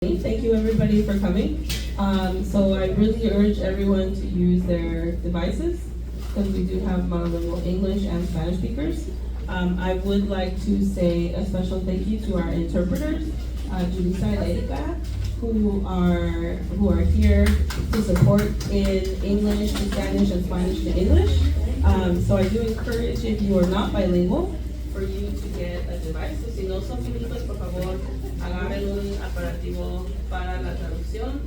Thank you everybody for coming. So I really urge everyone to use their devices because we do have monolingual English and Spanish speakers. I would like to say a special thank you to our interpreters, Julissa and Erika, who are here to support in English to Spanish and Spanish to English. So I do encourage, if you are not bilingual, for you to get a device. So si no son bilingües, por favor, agarren un aparativo para la traducción.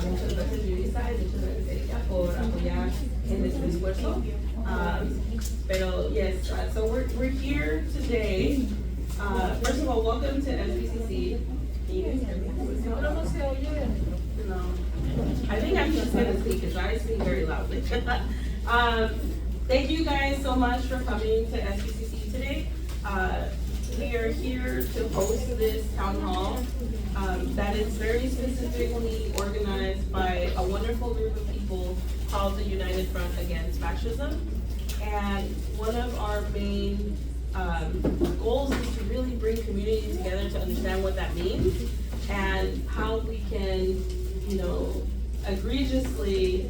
Muchas gracias Marissa y muchas gracias Erika por apoyar en este esfuerzo. Pero yes, so we're here today. First of all, welcome to SBCC. No. I think I'm just going to speak because I speak very loudly. Thank you guys so much for coming to SBCC today. We are here to host this town hall that is very specifically organized by a wonderful group of people called the United Front Against Fascism. And one of our main goals is to really bring community together to understand what that means and how we can, egregiously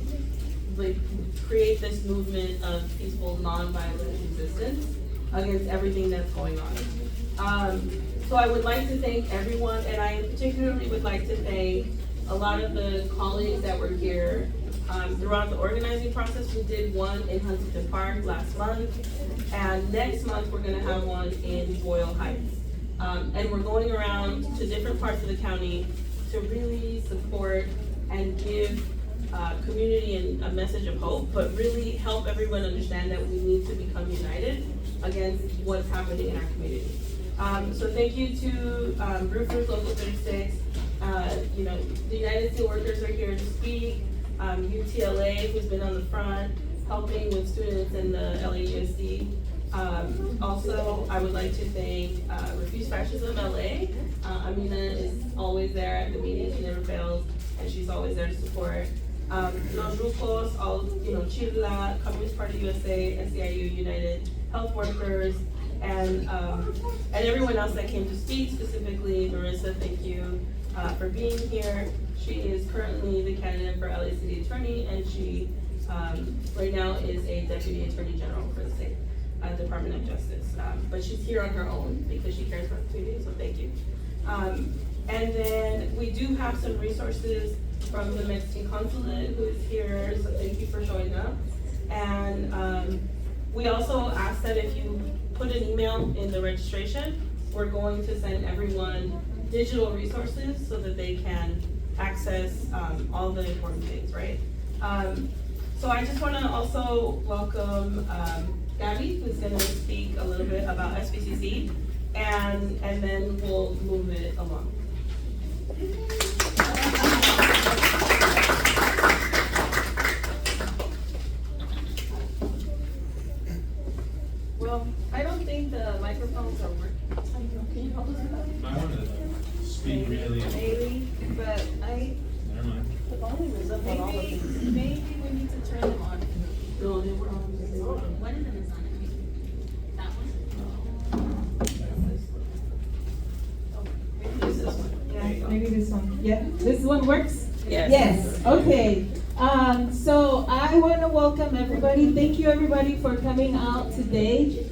create this movement of peaceful, non-violent resistance against everything that's going on. So I would like to thank everyone, and I particularly would like to thank a lot of the colleagues that were here throughout the organizing process. We did one in Huntington Park last month, and next month we're going to have one in Boyle Heights. And we're going around to different parts of the county to really support and give community and a message of hope, but really help everyone understand that we need to become united against what's happening in our community. So thank you to Roofers Local 36. The United Steelworkers are here to speak. UTLA, who's been on the front, helping with students in the LAUSD. Also, I would like to thank Refuse Fascism LA. Amina is always there at the meeting, she never fails, and she's always there to support. Los Rucos, all, Chila, Communist Party USA, SEIU, United Health Workers, and everyone else that came to speak, specifically Marissa, thank you for being here. She is currently the candidate for LA City Attorney, and she right now is a Deputy Attorney General for the state Department of Justice. But she's here on her own because she cares about the community, so thank you. And then we do have some resources from the Mexican consulate who is here, so thank you for showing up. And we also ask that if you put an email in the registration, we're going to send everyone digital resources so that they can access all the important things, right? So I just want to also welcome Gaby, who's going to speak a little bit about SBCC, and then we'll move it along. Well, I don't think the microphones are working. Can you help us with that? I want to speak really. Maybe, but Never mind. the volume is up on all of these. Maybe we need to turn them on. No, they were on. One of them is on. That one? Maybe it's this one. Yeah. Maybe this one. Yeah, this one works? Yes. Yes, okay. So I want to welcome everybody. Thank you everybody for coming out today.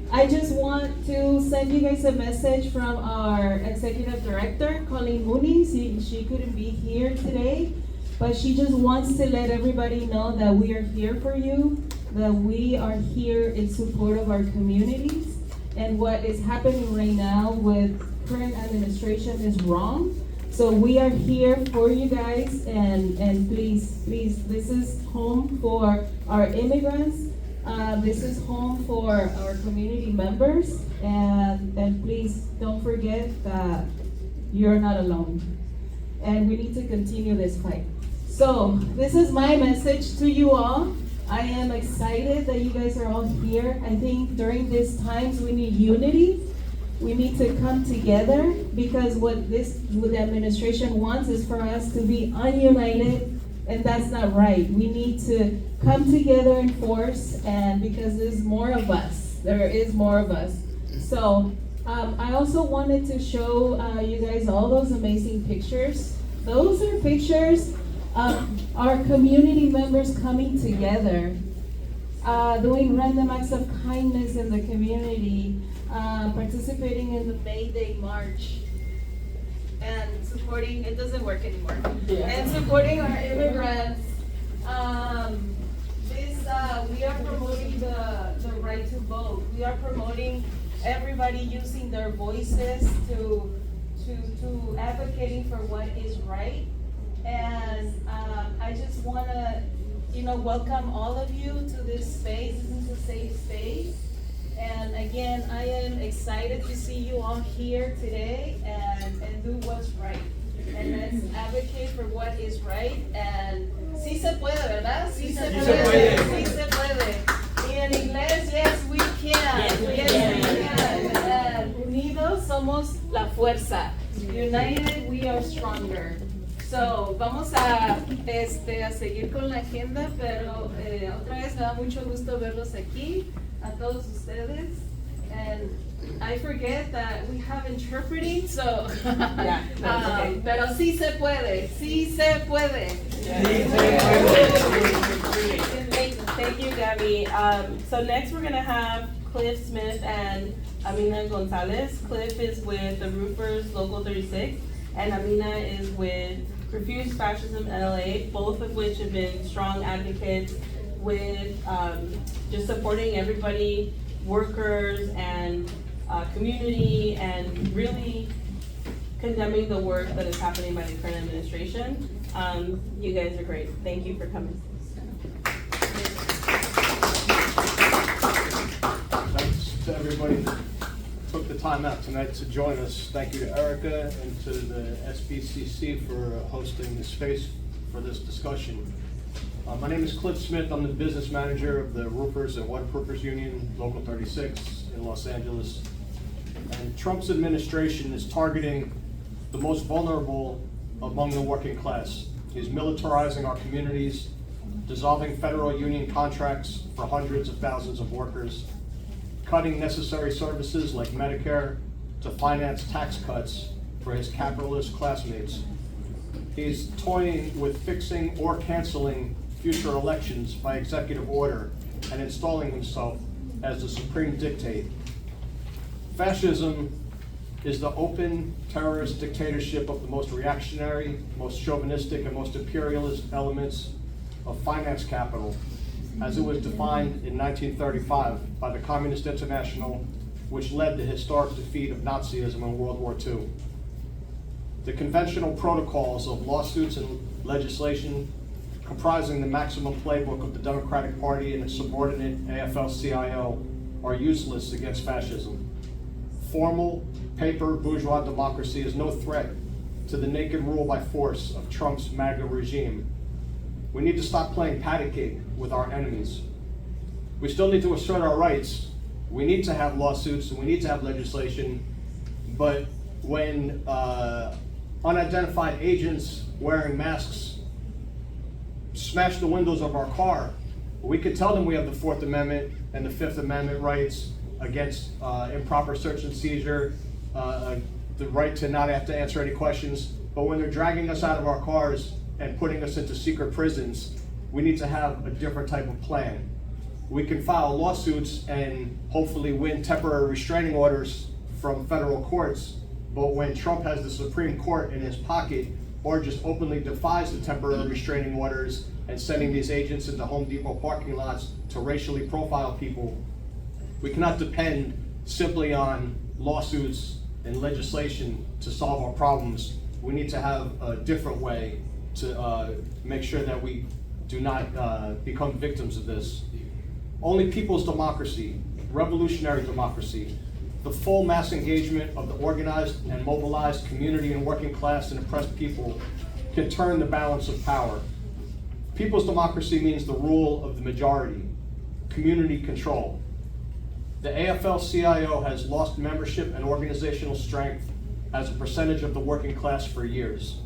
I just want to send you guys a message from our executive director, Colleen Mooney. She couldn't be here today, but she just wants to let everybody know that we are here for you, that we are here in support of our communities, and what is happening right now with current administration is wrong. So we are here for you guys, and please, this is home for our immigrants. This is home for our community members, and please don't forget that you're not alone. And we need to continue this fight. So this is my message to you all. I am excited that you guys are all here. I think during these times we need unity. We need to come together because what the administration wants is for us to be ununited, and that's not right. We need to come together in force, and because there's more of us, there is more of us. So I also wanted to show you guys all those amazing pictures. Those are pictures of our community members coming together, doing random acts of kindness in the community, participating in the May Day March, and supporting, it doesn't work anymore, and supporting our immigrants. We are promoting the right to vote. We are promoting everybody using their voices to advocating for what is right. And I just wanna, welcome all of you to this space. This is a safe space. And again, I am excited to see you all here today and do what's right. And let's advocate for what is right. And sí se puede, ¿verdad? Sí se puede. Sí se puede. Y en inglés, yes, we can. Yes, we can. And unidos somos la fuerza. United, we are stronger. So, vamos a seguir con la agenda, pero otra vez me da mucho gusto verlos aquí, a todos ustedes. And I forget that we have interpreting, so, Yeah, that's okay. Pero sí se puede, sí se puede. Thank you, Gaby. So next we're gonna have Cliff Smith and Amina Gonzalez. Cliff is with the Roofers Local 36, and Amina is with Refuse Fascism LA, both of which have been strong advocates with just supporting everybody, workers and community, and really condemning the work that is happening by the current administration. You guys are great. Thank you for coming. Thanks to everybody that took the time out tonight to join us. Thank you to Erika and to the SBCC for hosting this space for this discussion. My name is Cliff Smith. I'm the business manager of the Roofers and Waterproofers Union, Local 36 in Los Angeles. And Trump's administration is targeting the most vulnerable among the working class. He's militarizing our communities, dissolving federal union contracts for hundreds of thousands of workers, cutting necessary services like Medicare to finance tax cuts for his capitalist classmates. He's toying with fixing or canceling future elections by executive order and installing himself as the supreme dictate. Fascism is the open terrorist dictatorship of the most reactionary, most chauvinistic, and most imperialist elements of finance capital, as it was defined in 1935 by the Communist International, which led the historic defeat of Nazism in World War II. The conventional protocols of lawsuits and legislation comprising the maximum playbook of the Democratic Party and its subordinate AFL-CIO are useless against fascism. Formal, paper bourgeois democracy is no threat to the naked rule by force of Trump's MAGA regime. We need to stop playing patty cake with our enemies. We still need to assert our rights. We need to have lawsuits and we need to have legislation, but when unidentified agents wearing masks smash the windows of our car, we could tell them we have the Fourth Amendment and the Fifth Amendment rights against improper search and seizure, the right to not have to answer any questions, but when they're dragging us out of our cars and putting us into secret prisons, we need to have a different type of plan. We can file lawsuits and hopefully win temporary restraining orders from federal courts, but when Trump has the Supreme Court in his pocket, or just openly defies the temporary restraining orders and sending these agents into Home Depot parking lots to racially profile people, we cannot depend simply on lawsuits and legislation to solve our problems. We need to have a different way to make sure that we do not become victims of this. Only people's democracy, revolutionary democracy, the full mass engagement of the organized and mobilized community and working class and oppressed people can turn the balance of power. People's democracy means the rule of the majority, community control. The AFL-CIO has lost membership and organizational strength as a percentage of the working class for years.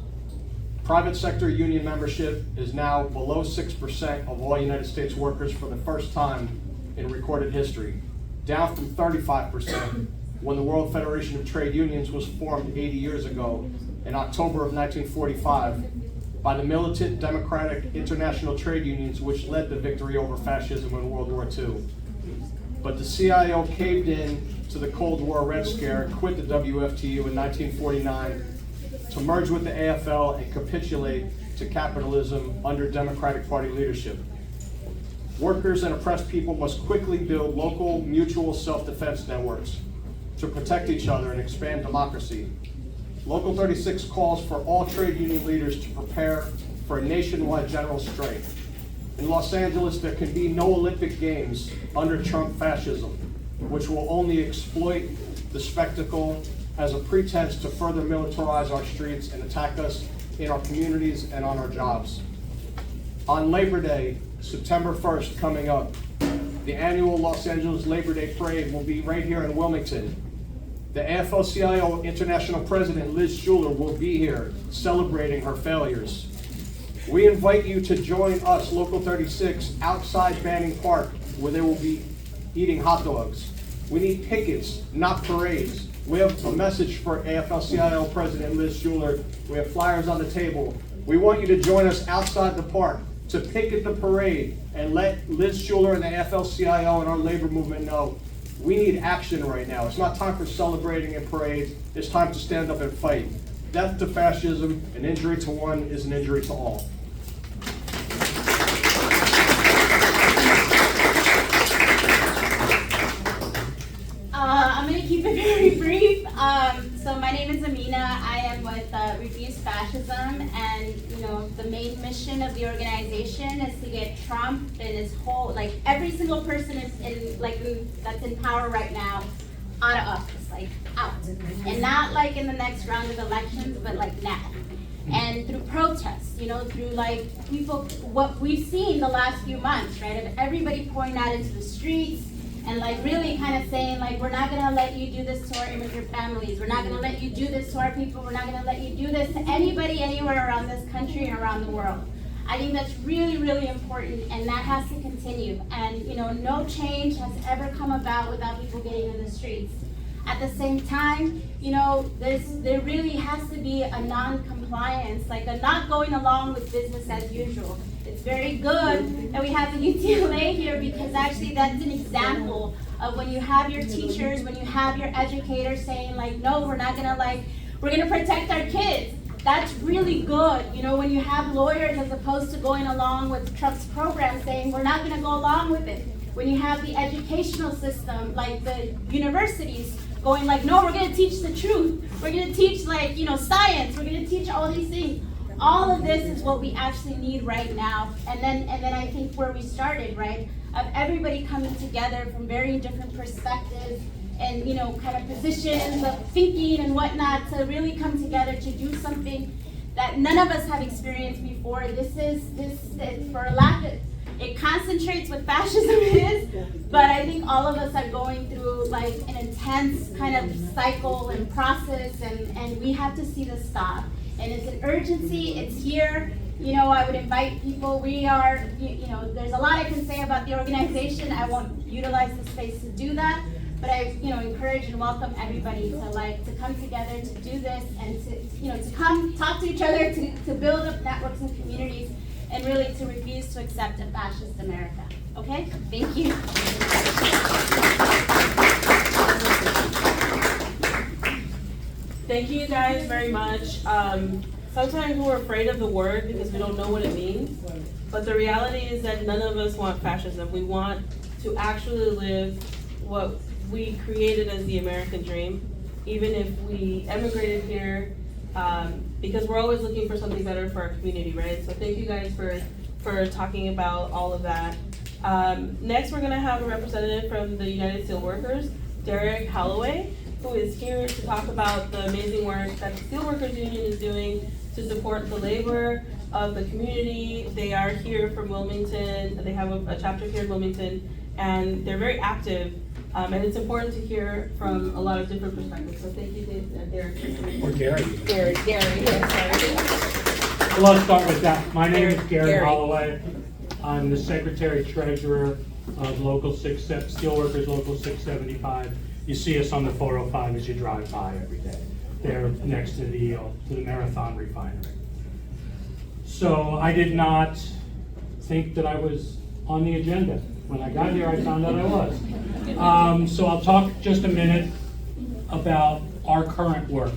Private sector union membership is now below 6% of all United States workers for the first time in recorded history, down from 35% when the World Federation of Trade Unions was formed 80 years ago in October of 1945 by the militant Democratic International Trade Unions, which led the victory over fascism in World War II. But the CIO caved in to the Cold War Red Scare and quit the WFTU in 1949 to merge with the AFL and capitulate to capitalism under Democratic Party leadership. Workers and oppressed people must quickly build local mutual self-defense networks to protect each other and expand democracy. Local 36 calls for all trade union leaders to prepare for a nationwide general strike. In Los Angeles, there can be no Olympic Games under Trump fascism, which will only exploit the spectacle as a pretense to further militarize our streets and attack us in our communities and on our jobs. On Labor Day, September 1st coming up, the annual Los Angeles Labor Day Parade will be right here in Wilmington. The AFL-CIO International President Liz Schuler will be here celebrating her failures. We invite you to join us, Local 36, outside Banning Park, where they will be eating hot dogs. We need pickets, not parades. We have a message for AFL-CIO President Liz Schuler. We have flyers on the table. We want you to join us outside the park to picket the parade and let Liz Schuler and the AFL-CIO and our labor movement know we need action right now. It's not time for celebrating and parades. It's time to stand up and fight. Death to fascism, an injury to one is an injury to all. I'm going to keep it very brief. So my name is Amina. I am with Refuse Fascism, and the main mission of the organization is to get Trump and his whole, every single person that's in power right now out of office, out, and not in the next round of elections, but now. And through protests, through people, what we've seen the last few months, right, of everybody pouring out into the streets, and really kind of saying we're not going to let you do this to our immigrant families, we're not going to let you do this to our people, we're not going to let you do this to anybody anywhere around this country and around the world. I think that's really, really important, and that has to continue. And no change has ever come about without people getting in the streets. At the same time, there really has to be a non-compliance, a not going along with business as usual. It's very good that we have the UTLA here, because actually that's an example of when you have your teachers, when you have your educators saying no, we're gonna protect our kids. That's really good. When you have lawyers, as opposed to going along with Trump's program, saying we're not gonna go along with it. When you have the educational system, the universities, going no, we're gonna teach the truth. We're gonna teach science. We're gonna teach all these things. All of this is what we actually need right now. And then I think where we started, right, of everybody coming together from very different perspectives and kind of positions of thinking and whatnot, to really come together to do something that none of us have experienced before. This for a lack of, it concentrates what fascism is, but I think all of us are going through an intense kind of cycle and process, and we have to see this stop. And it's an urgency, it's here. I would invite people. We are, there's a lot I can say about the organization. I won't utilize the space to do that, but I, encourage and welcome everybody to come together to do this, and to come talk to each other, to build up networks and communities, and really to refuse to accept a fascist America. Okay? Thank you. Thank you guys very much. Sometimes we're afraid of the word because we don't know what it means, but the reality is that none of us want fascism. We want to actually live what we created as the American dream, even if we emigrated here, because we're always looking for something better for our community, right? So thank you guys for talking about all of that. Next, we're gonna have a representative from the United Steelworkers, Holloway, who is here to talk about the amazing work that the Steelworkers Union is doing to support the labor of the community. They are here from Wilmington. They have a chapter here in Wilmington, and they're very active. And it's important to hear from a lot of different perspectives. So thank you, Derek. Or Gary. Gary, yes, sorry. Well, let's start with that. My name is Gary. Gary Holloway. I'm the Secretary Treasurer of Steelworkers Local 675. You see us on the 405 as you drive by every day. They're next to the Marathon refinery. So I did not think that I was on the agenda. When I got here, I found out I was. So I'll talk just a minute about our current work.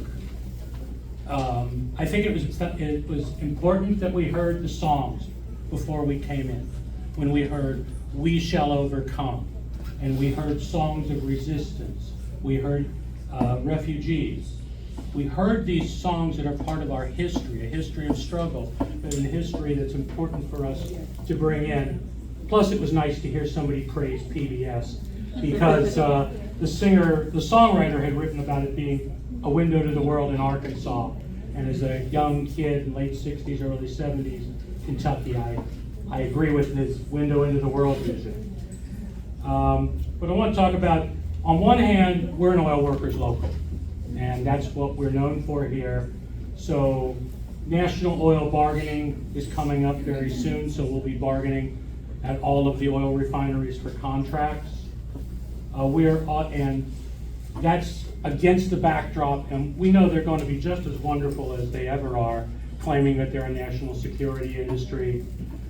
I think it was important that we heard the songs before we came in. When we heard "We Shall Overcome," and we heard songs of resistance, we heard refugees. We heard these songs that are part of our history, a history of struggle, but a history that's important for us to bring in. Plus, it was nice to hear somebody praise PBS, because the songwriter had written about it being a window to the world in Arkansas. And as a young kid in late 60s, early 70s, Kentucky, I agree with his window into the world vision. But I want to talk about, on one hand, we're an oil workers local, and that's what we're known for here. So national oil bargaining is coming up very soon, so we'll be bargaining at all of the oil refineries for contracts. And that's against the backdrop, and we know they're going to be just as wonderful as they ever are, claiming that they're a national security industry,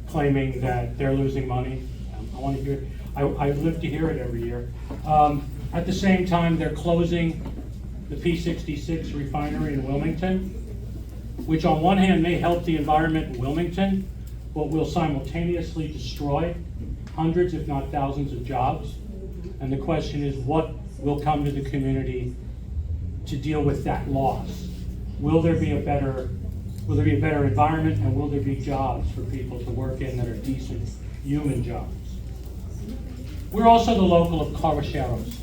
claiming that they're losing money. I want to hear, I live to hear it every year. At the same time, they're closing the P66 refinery in Wilmington, which on one hand may help the environment in Wilmington, but will simultaneously destroy hundreds, if not thousands, of jobs. And the question is, what will come to the community to deal with that loss? Will there be a better environment, and will there be jobs for people to work in that are decent human jobs? We're also the local of Carvacheros.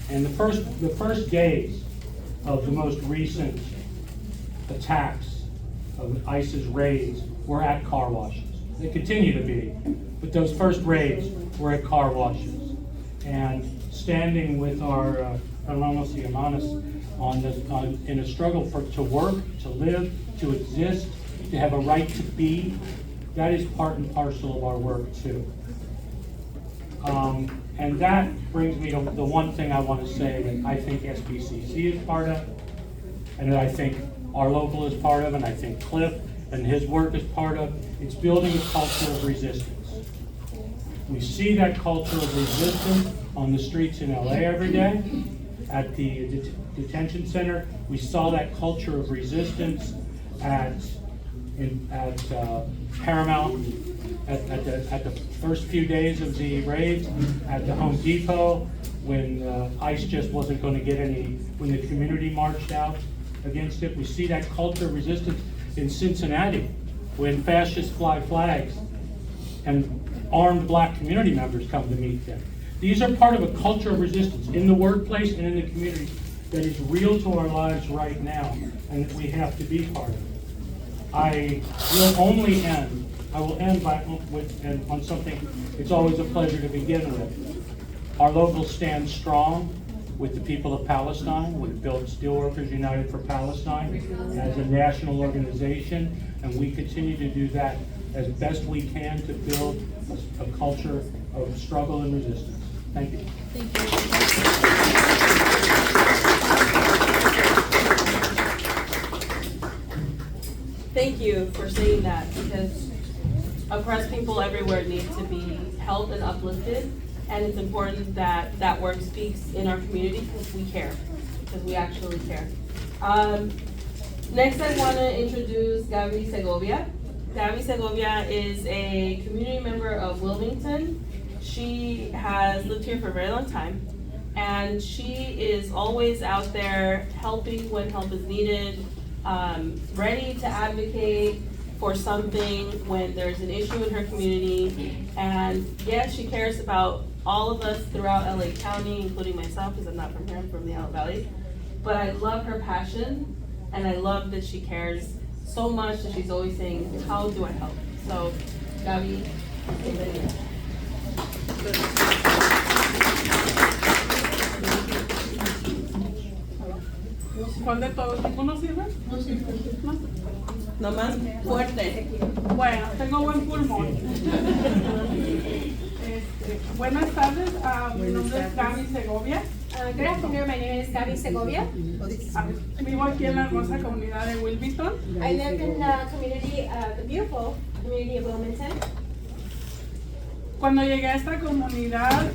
And the first days of the most recent attacks of ISIS raids were at car washes. They continue to be, but those first raids were at car washes. And standing with our hermanos y hermanas in a struggle to work, to live, to exist, to have a right to be, that is part and parcel of our work too. And that brings me to the one thing I want to say that I think SBCC is part of, and that I think our local is part of, and I think Cliff and his work is part of. It's building a culture of resistance. We see that culture of resistance on the streets in LA every day. At the detention center, we saw that culture of resistance at Paramount, at the first few days of the raids, at the Home Depot, when ICE just wasn't going to get any, when the community marched out against it. We see that culture of resistance in Cincinnati, when fascists fly flags and armed black community members come to meet them. These are part of a culture of resistance in the workplace and in the community that is real to our lives right now, and that we have to be part of. I will end on something it's always a pleasure to begin with. Our local stands strong with the people of Palestine. We've built Steelworkers United for Palestine as a national organization, and we continue to do that as best we can to build a culture of struggle and resistance. Thank you. Thank you for saying that, because oppressed people everywhere need to be helped and uplifted, and it's important that that work speaks in our community because we care, because we actually care. Next, I want to introduce Gaby Segovia. Gaby Segovia is a community member of Wilmington. She has lived here for a very long time, and she is always out there helping when help is needed, ready to advocate for something when there's an issue in her community. And yes, she cares about all of us throughout LA County, including myself, because I'm not from here, I'm from the Antelope Valley. But I love her passion, and I love that she cares so much that she's always saying, how do I help? So, Gaby, ¿Cuál de todos? ¿Ninguno sirve? no más fuerte. Bueno, tengo buen pulmón. Buenas tardes, mi nombre es Gaby Segovia. Good afternoon, my name is Gaby Segovia. Vivo aquí en la hermosa comunidad de Wilmington. I live in the community, the beautiful community of Wilmington. Cuando llegué a esta comunidad,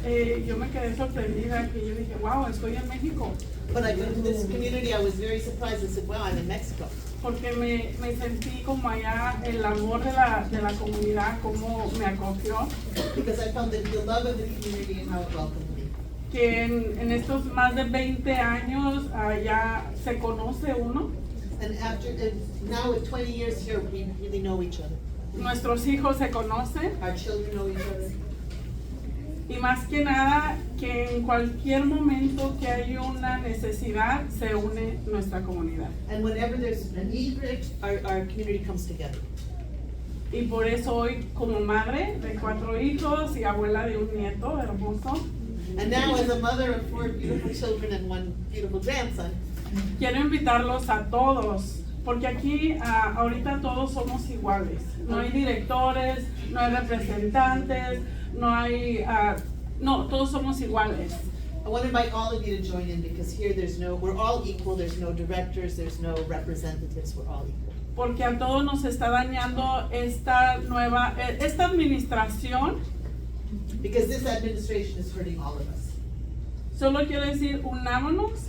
yo me quedé sorprendida, que yo dije, wow, estoy en México. When I got to this community, I was very surprised. I said, wow, I'm in Mexico. Porque me sentí como allá el amor de la comunidad, cómo me acogió. Because I found the love of the community and how it welcomed me. Que en estos más de 20 años ya se conoce uno. And now with 20 years here, we really know each other. Nuestros hijos se conocen. Our children know each other. Y más que nada, que en cualquier momento que hay una necesidad, se une nuestra comunidad. And whenever there's a need, our community comes together. Y por eso hoy, como madre de 4 hijos y abuela de un nieto hermoso, And now as a mother of 4 beautiful children and 1 beautiful grandson, quiero invitarlos a todos, porque aquí ahorita todos somos iguales. No hay directores, no hay representantes, no, todos somos iguales. I want to invite all of you to join in because here we're all equal. There's no directors, there's no representatives, we're all equal. Porque a todos nos está dañando esta administración. Because this administration is hurting all of us. Solo quiero decir, unámonos.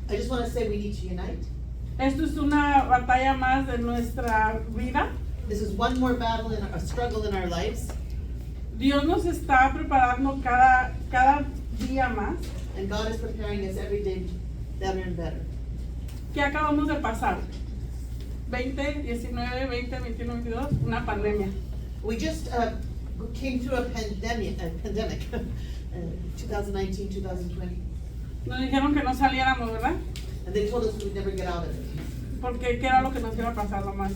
I just want to say we need to unite. Esto es una batalla más de nuestra vida. This is one more battle in a struggle in our lives. Dios nos está preparando cada día más. And God is preparing us every day better and better. ¿Qué acabamos de pasar? 20, 19, 20, 21, 22, una pandemia. We just came through a pandemic 2019, 2020. Nos dijeron que no saliéramos, ¿verdad? And they told us we would never get out of it. Porque ¿qué era lo que nos iba a pasar lo más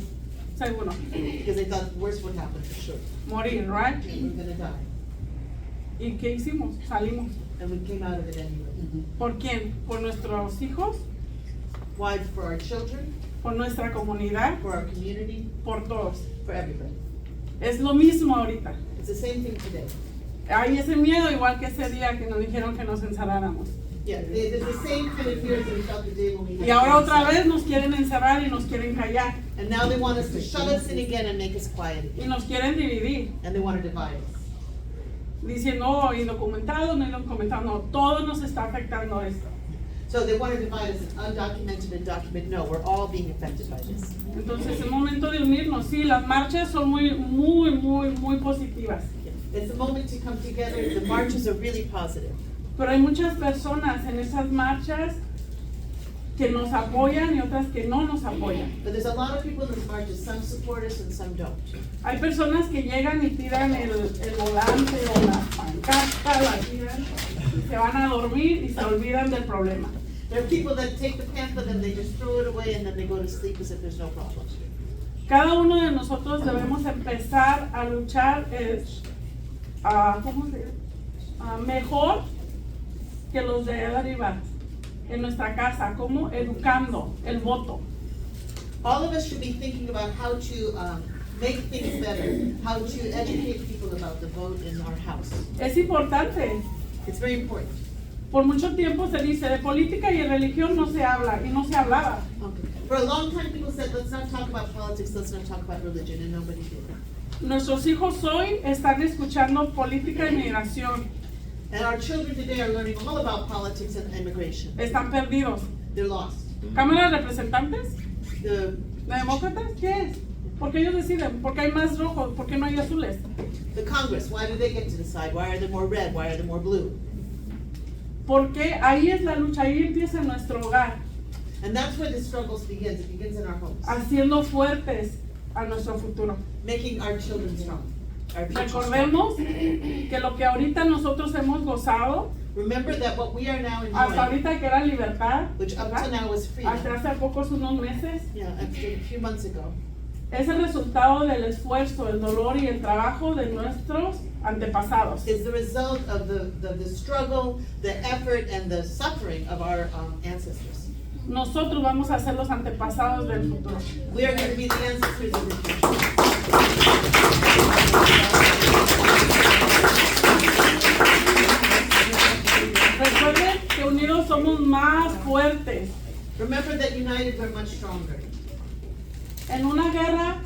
seguro? Because they thought the worst would happen for sure. Morir, right? We were going to die. ¿Y qué hicimos? Salimos. And we came out of it anyway. ¿Por quién? ¿Por nuestros hijos? Why? For our children, ¿Por nuestra comunidad? for our community, Por todos. for everybody. Es lo mismo ahorita. It's the same thing today. Hay ese miedo igual que ese día que nos dijeron que nos encerráramos. Yeah, there's the same kind of fears that we felt the day when we had Y ahora to otra decide. vez nos quieren encerrar y nos quieren callar. And now they want us to shut us in again and make us quiet Y again. nos quieren dividir. And they want to divide us. Diciendo, oh, indocumentados, no indocumentados. No, todo nos está afectando esto. So they want to divide us in undocumented and documented. No, we're all being affected by this. Entonces es momento de unirnos. Sí, las marchas son muy positivas. It's the moment to come together. The marches are really positive. Pero hay muchas personas en esas marchas que nos apoyan y otras que no nos apoyan. But there's a lot of people in the marches. Some support us and some don't. Hay personas que llegan y tiran el volante o la pancarta, la tiran y se van a dormir y se olvidan del problema. There are people that take the pamphlet and they just throw it away and then they go to sleep as if there's no problem. Cada uno de nosotros debemos empezar a luchar mejor que los de arriba, en nuestra casa, como educando el voto. All of us should be thinking about how to make things better, how to educate people about the vote in our house. Es importante. It's very important. Por mucho tiempo se dice, de política y de religión no se habla, y no se hablaba. Okay. For a long time, people said, let's not talk about politics, let's not talk about religion, and nobody did. Nuestros hijos hoy están escuchando política y migración. And our children today are learning all about politics and immigration. Están perdidos. They're lost. ¿Cámara de Representantes? The ¿Demócratas? ¿Qué es? ¿Por qué ellos deciden? ¿Por qué hay más rojos? ¿Por qué no hay azules? Congress, why do they get to decide? Why are there more red? Why are there more blue? Porque ahí es la lucha, ahí empieza nuestro hogar, And that's where the struggles begins. It begins in our homes. haciendo fuertes a nuestro futuro. Making our children strong. Our future strong. Recordemos que lo que ahorita nosotros hemos gozado, Remember that what we are now hasta enjoying, ahorita que era libertad, which up ¿verdad? to now was freedom, Hasta hace pocos unos meses, up to a few months ago, es el resultado del esfuerzo, el dolor y el trabajo de nuestros antepasados. is the result of the struggle, the effort, and the suffering of our ancestors. Nosotros vamos a ser los antepasados del futuro. We are going to be the ancestors of the future. Recuerden que unidos más fuertes. Remember that united we're much stronger. En una guerra,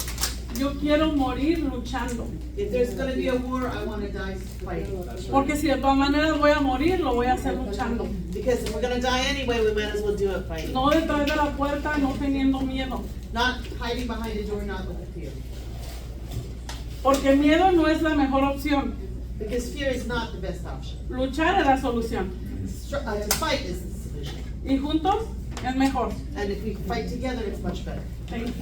yo quiero morir luchando. If there's gonna be a war, I wanna die fighting. Porque si de todas maneras voy a morir, lo voy a hacer luchando. Because if we're gonna die anyway, we might as well do it fighting. No detrás de la puerta, no teniendo miedo. Not hiding behind a door, not with fear. Porque miedo no es la mejor opción. Because fear is not the best option. Luchar es la solución. To fight is the solution. Y juntos es mejor. And if we fight together, it's much better. Thank you.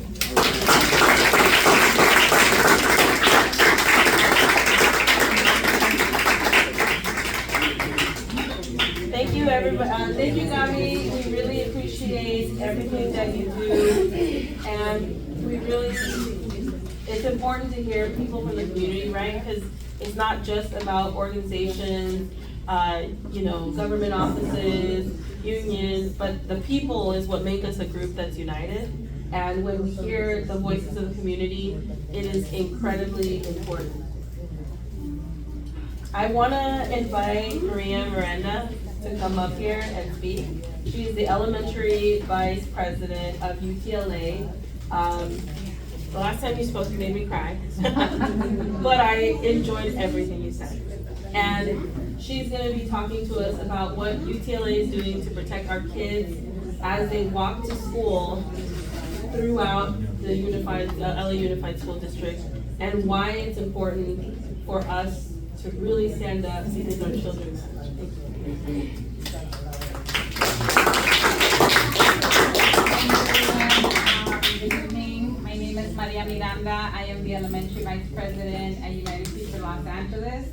Thank you, everybody. Thank you, Gaby. We really appreciate everything that you do, and we really. It's important to hear people from the community, right? Because it's not just about organizations, government offices, unions, but the people is what make us a group that's united. And when we hear the voices of the community, it is incredibly important. I want to invite Miranda to come up here and speak. She's the elementary vice president of UTLA. The last time you spoke, you made me cry, but I enjoyed everything you said. And she's going to be talking to us about what UTLA is doing to protect our kids as they walk to school throughout the LA Unified School District, and why it's important for us to really stand up because our children matter. Good evening. My name is Miranda. I am the elementary vice president at United Teacher Los Angeles.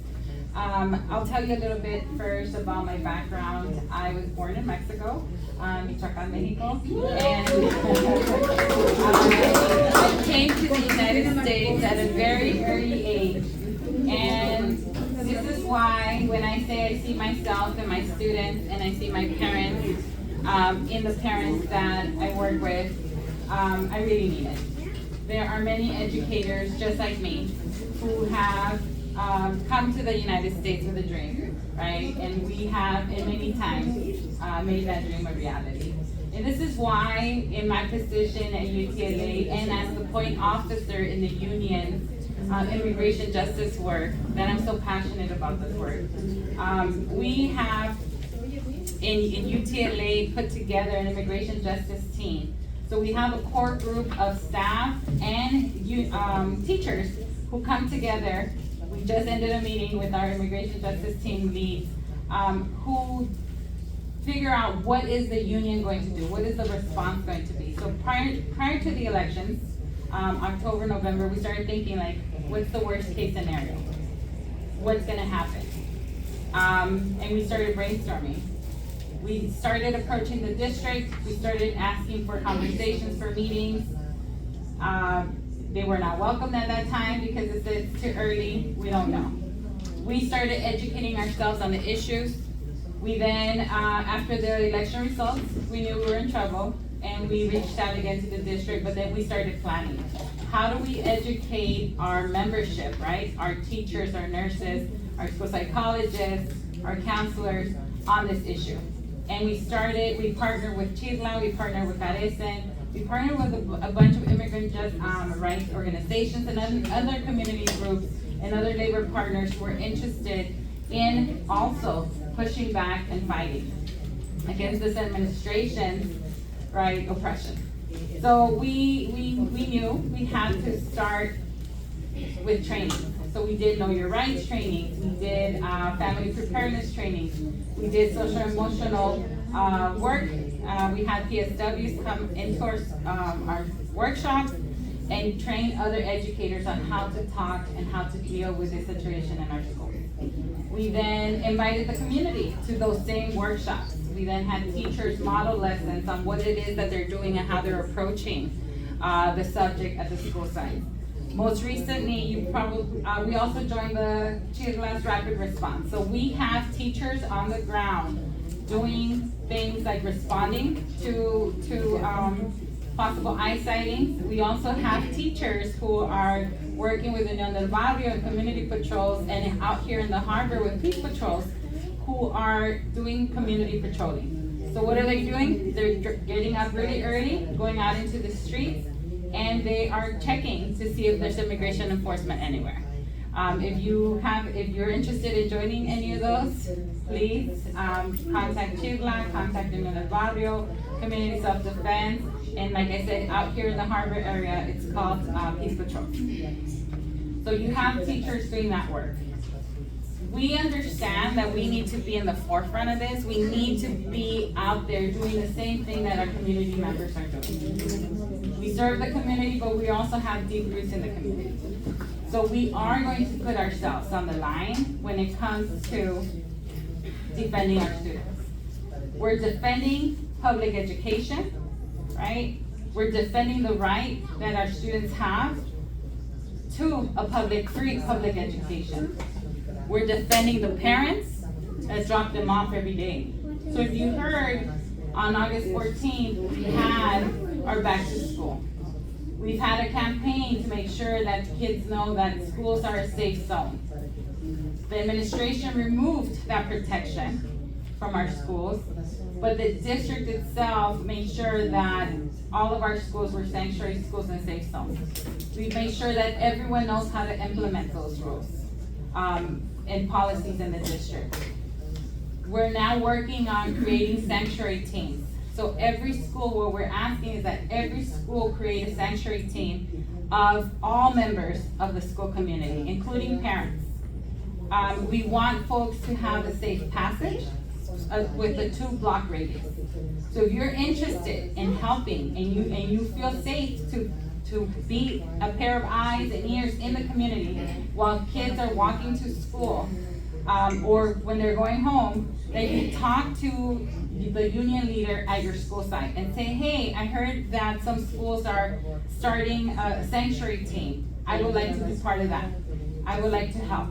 I'll tell you a little bit first about my background. I was born in Mexico, Michoacán, Mexico, and I came to the United States at a very early age. And this is why when I say I see myself and my students and I see my parents in the parents that I work with, I really mean it. There are many educators just like me who have come to the United States with a dream, right? And we have, in many times, made that dream a reality. And this is why, in my position at UTLA and as the point officer in the union immigration justice work, that I'm so passionate about this work. We have, in UTLA, put together an immigration justice team. So we have a core group of staff and teachers who come together. We just ended a meeting with our immigration justice team leads, who figure out what is the union going to do, what is the response going to be. So prior to the elections, October, November, we started thinking like, what's the worst case scenario? What's gonna happen? And we started brainstorming. We started approaching the district. We started asking for conversations, for meetings. They were not welcomed at that time because it's too early, we don't know. We started educating ourselves on the issues. We then, after the election results, we knew we were in trouble and we reached out again to the district, but then we started planning. How do we educate our membership, right? Our teachers, our nurses, our school psychologists, our counselors on this issue. And we partnered with Chirla, we partnered with Caresen, we partnered with a bunch of immigrant rights organizations and other community groups and other labor partners who are interested in also pushing back and fighting against this administration's oppression. So we knew we had to start with training. So we did Know Your Rights trainings, we did family preparedness trainings, we did social emotional work. We had PSWs come into our workshops and train other educators on how to talk and how to deal with this situation in our schools. We then invited the community to those same workshops. We then had teachers model lessons on what it is that they're doing and how they're approaching the subject at the school site. Most recently, we also joined the Chirla's Rapid Response. So we have teachers on the ground doing things like responding to possible ICE sightings. We also have teachers who are working with the Unión del Barrio and community patrols, and out here in the harbor with peace patrols who are doing community patrolling. So what are they doing? They're getting up really early, going out into the streets, and they are checking to see if there's immigration enforcement anywhere. If you're interested in joining any of those, please contact Chigla, contact Union del Barrio, Community Self-Defense, and like I said, out here in the harbor area, it's called Peace Patrol. So you have teachers doing that work. We understand that we need to be in the forefront of this. We need to be out there doing the same thing that our community members are doing. We serve the community, but we also have deep roots in the community. So we are going to put ourselves on the line when it comes to defending our students. We're defending public education, right? We're defending the right that our students have to a free public education. We're defending the parents that drop them off every day. So if you heard, on August 14th, we had our back to school. We've had a campaign to make sure that kids know that schools are a safe zone. The administration removed that protection from our schools, but the district itself made sure that all of our schools were sanctuary schools and safe zones. We made sure that everyone knows how to implement those rules and policies in the district. We're now working on creating sanctuary teams. So every school, what we're asking is that every school create a sanctuary team of all members of the school community, including parents. We want folks to have a safe passage with a 2-block radius. So if you're interested in helping and you feel safe to be a pair of eyes and ears in the community while kids are walking to school, or when they're going home, then you talk to the union leader at your school site and say, hey, I heard that some schools are starting a sanctuary team. I would like to be part of that. I would like to help.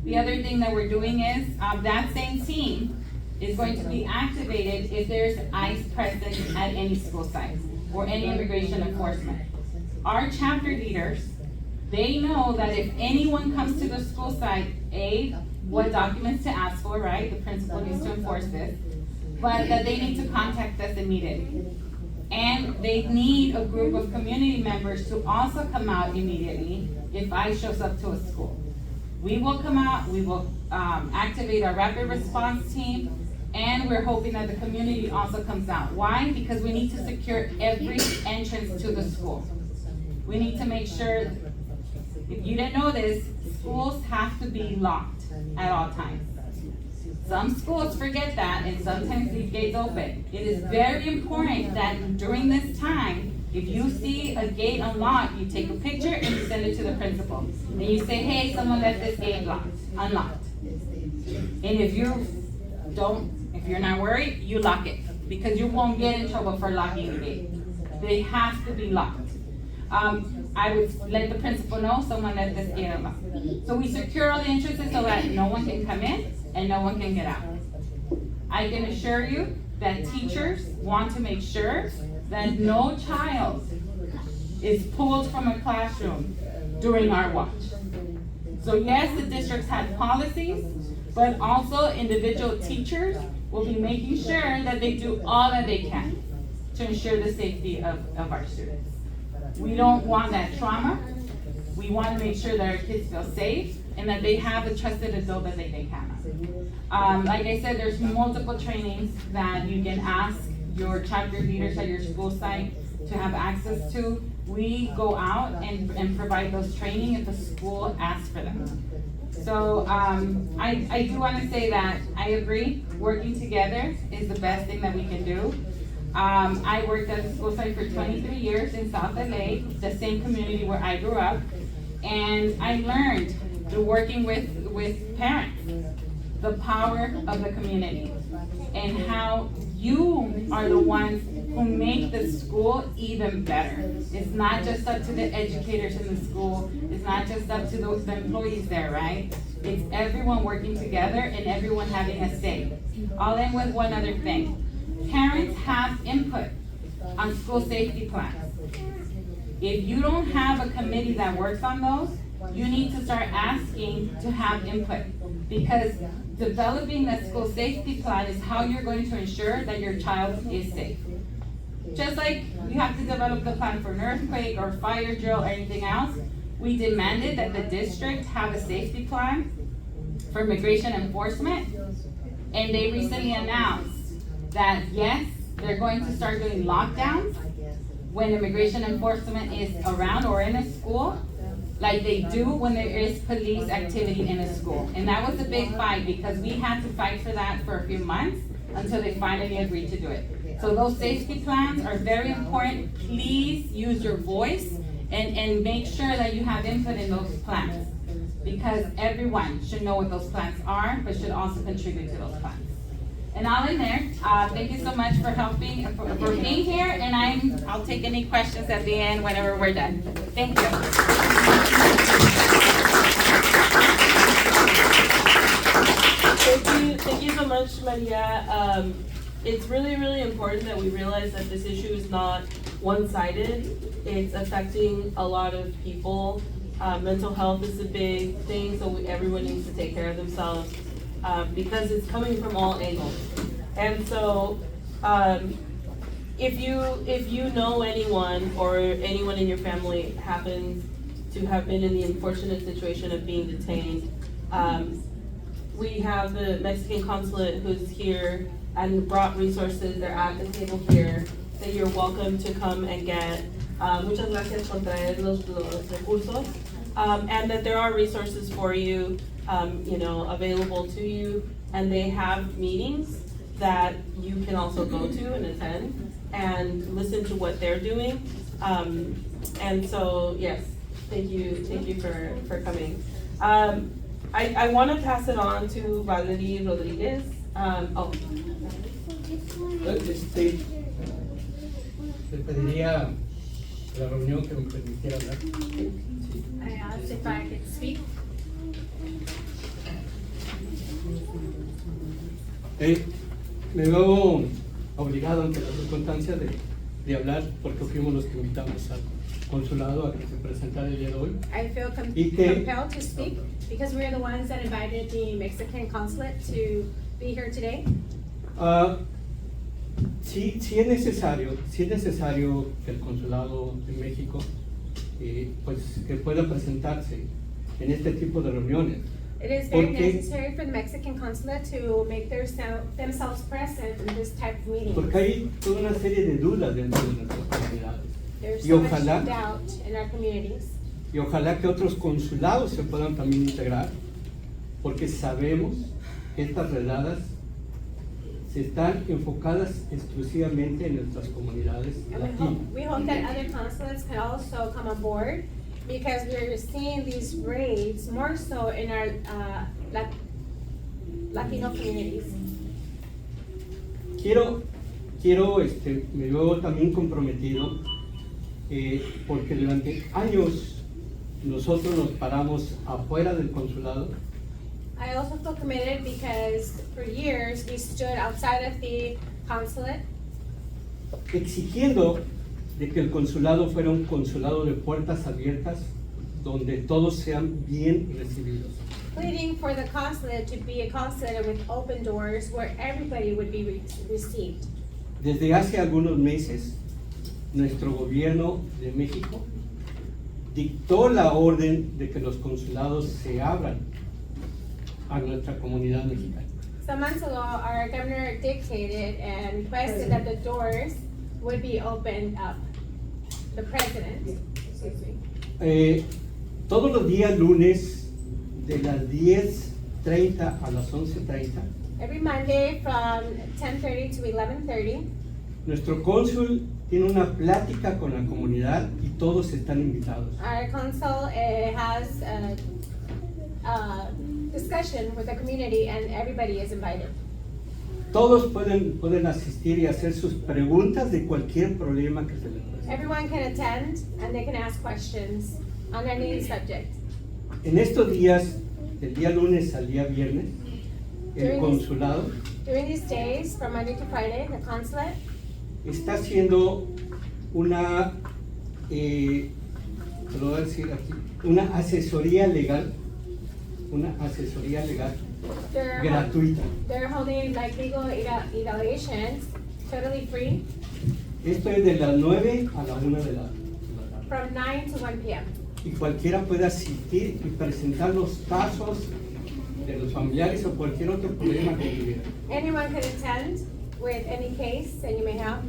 The other thing that we're doing is that same team is going to be activated if there's ICE present at any school site or any immigration enforcement. Our chapter leaders, they know that if anyone comes to the school site, what documents to ask for, right? The principal needs to enforce this, but that they need to contact us immediately. And they need a group of community members to also come out immediately if ICE shows up to a school. We will come out, we will activate our rapid response team, and we're hoping that the community also comes out. Why? Because we need to secure every entrance to the school. We need to make sure, if you didn't know this, schools have to be locked at all times. Some schools forget that and sometimes leave gates open. It is very important that during this time, if you see a gate unlocked, you take a picture and you send it to the principal. And you say, hey, someone left this gate unlocked. And if you're not worried, you lock it, because you won't get in trouble for locking the gate. They have to be locked. I would let the principal know someone left this gate unlocked. So we secure all the entrances so that no one can come in and no one can get out. I can assure you that teachers want to make sure that no child is pulled from a classroom during our watch. So yes, the districts had policies, but also individual teachers will be making sure that they do all that they can to ensure the safety of our students. We don't want that trauma. We want to make sure that our kids feel safe and that they have a trusted adult that they can count on. Like I said, there's multiple trainings that you can ask your chapter leaders at your school site to have access to. We go out and provide those training if the school asks for them. So I do want to say that I agree, working together is the best thing that we can do. I worked at a school site for 23 years in South LA, the same community where I grew up, and I learned through working with parents the power of the community and how you are the ones who make the school even better. It's not just up to the educators in the school, it's not just up to the employees there, right? It's everyone working together and everyone having a say. I'll end with one other thing. Parents have input on school safety plans. If you don't have a committee that works on those, you need to start asking to have input, because developing that school safety plan is how you're going to ensure that your child is safe. Just like you have to develop the plan for an earthquake or fire drill or anything else, we demanded that the district have a safety plan for immigration enforcement. And they recently announced that yes, they're going to start doing lockdowns when immigration enforcement is around or in a school, like they do when there is police activity in a school. And that was a big fight because we had to fight for that for a few months until they finally agreed to do it. So those safety plans are very important. Please use your voice and make sure that you have input in those plans, because everyone should know what those plans are, but should also contribute to those plans. And I'll end there. Thank you so much for helping, for being here, and I'll take any questions at the end whenever we're done. Thank you. Thank you so much, Maria. It's really, really important that we realize that this issue is not one-sided. It's affecting a lot of people. Mental health is a big thing, so everyone needs to take care of themselves because it's coming from all angles. And so, if you know anyone or anyone in your family happens to have been in the unfortunate situation of being detained, we have the Mexican consulate who's here and brought resources. They're at the table here that you're welcome to come and get. Muchas gracias por traer los recursos. And that there are resources for you, available to you. And they have meetings that you can also go to and attend and listen to what they're doing. And so, yes, thank you for coming. I want to pass it on to Valerie Rodriguez. Le pediría a la reunión que me permitiera hablar. I asked if I could speak. Me veo obligado ante la circunstancia de hablar porque fuimos los que invitamos al consulado a que se presentara el día de hoy. I feel compelled to speak because we're the ones that invited the Mexican consulate to be here today. Sí es necesario que el consulado de México pues que pueda presentarse en este tipo de reuniones. It is very necessary for the Mexican consulate to make themselves present in this type of meeting. Porque hay toda una serie de dudas dentro de nuestras comunidades. There's so much doubt in our communities. Y ojalá que otros consulados se puedan también integrar, porque sabemos que estas redadas se están enfocadas exclusivamente en nuestras comunidades latinas. We hope that other consulates can also come aboard because we're seeing these raids more so in our Latino communities. Me veo también comprometido porque durante años nosotros nos paramos afuera del consulado. I also feel committed because for years we stood outside of the consulate exigiendo de que el consulado fuera un consulado de puertas abiertas donde todos sean bien recibidos. pleading for the consulate to be a consulate with open doors where everybody would be received. Desde hace algunos meses, nuestro gobierno de México dictó la orden de que los consulados se abran a nuestra comunidad mexicana. Some months ago, our governor dictated and requested that the doors would be opened up. The president, excuse me. Todos los días lunes de las 10:30 a las 11:30. Every Monday from 10:30 to 11:30. Nuestro cónsul tiene una plática con la comunidad y todos están invitados. Our consul has a discussion with the community and everybody is invited. Todos pueden asistir y hacer sus preguntas de cualquier problema que se les presente. Everyone can attend and they can ask questions on any subject. En estos días, del día lunes al día viernes, el consulado During these days, from Monday to Friday, the consulate está haciendo una, una asesoría legal gratuita. They're holding like legal evaluations, totally free, Esto es de las 9 a la 1 de la tarde. from 9 to 1 p.m. Y cualquiera puede asistir y presentar los casos de los familiares o cualquier otro problema que tuviera. Anyone can attend with any case that you may have.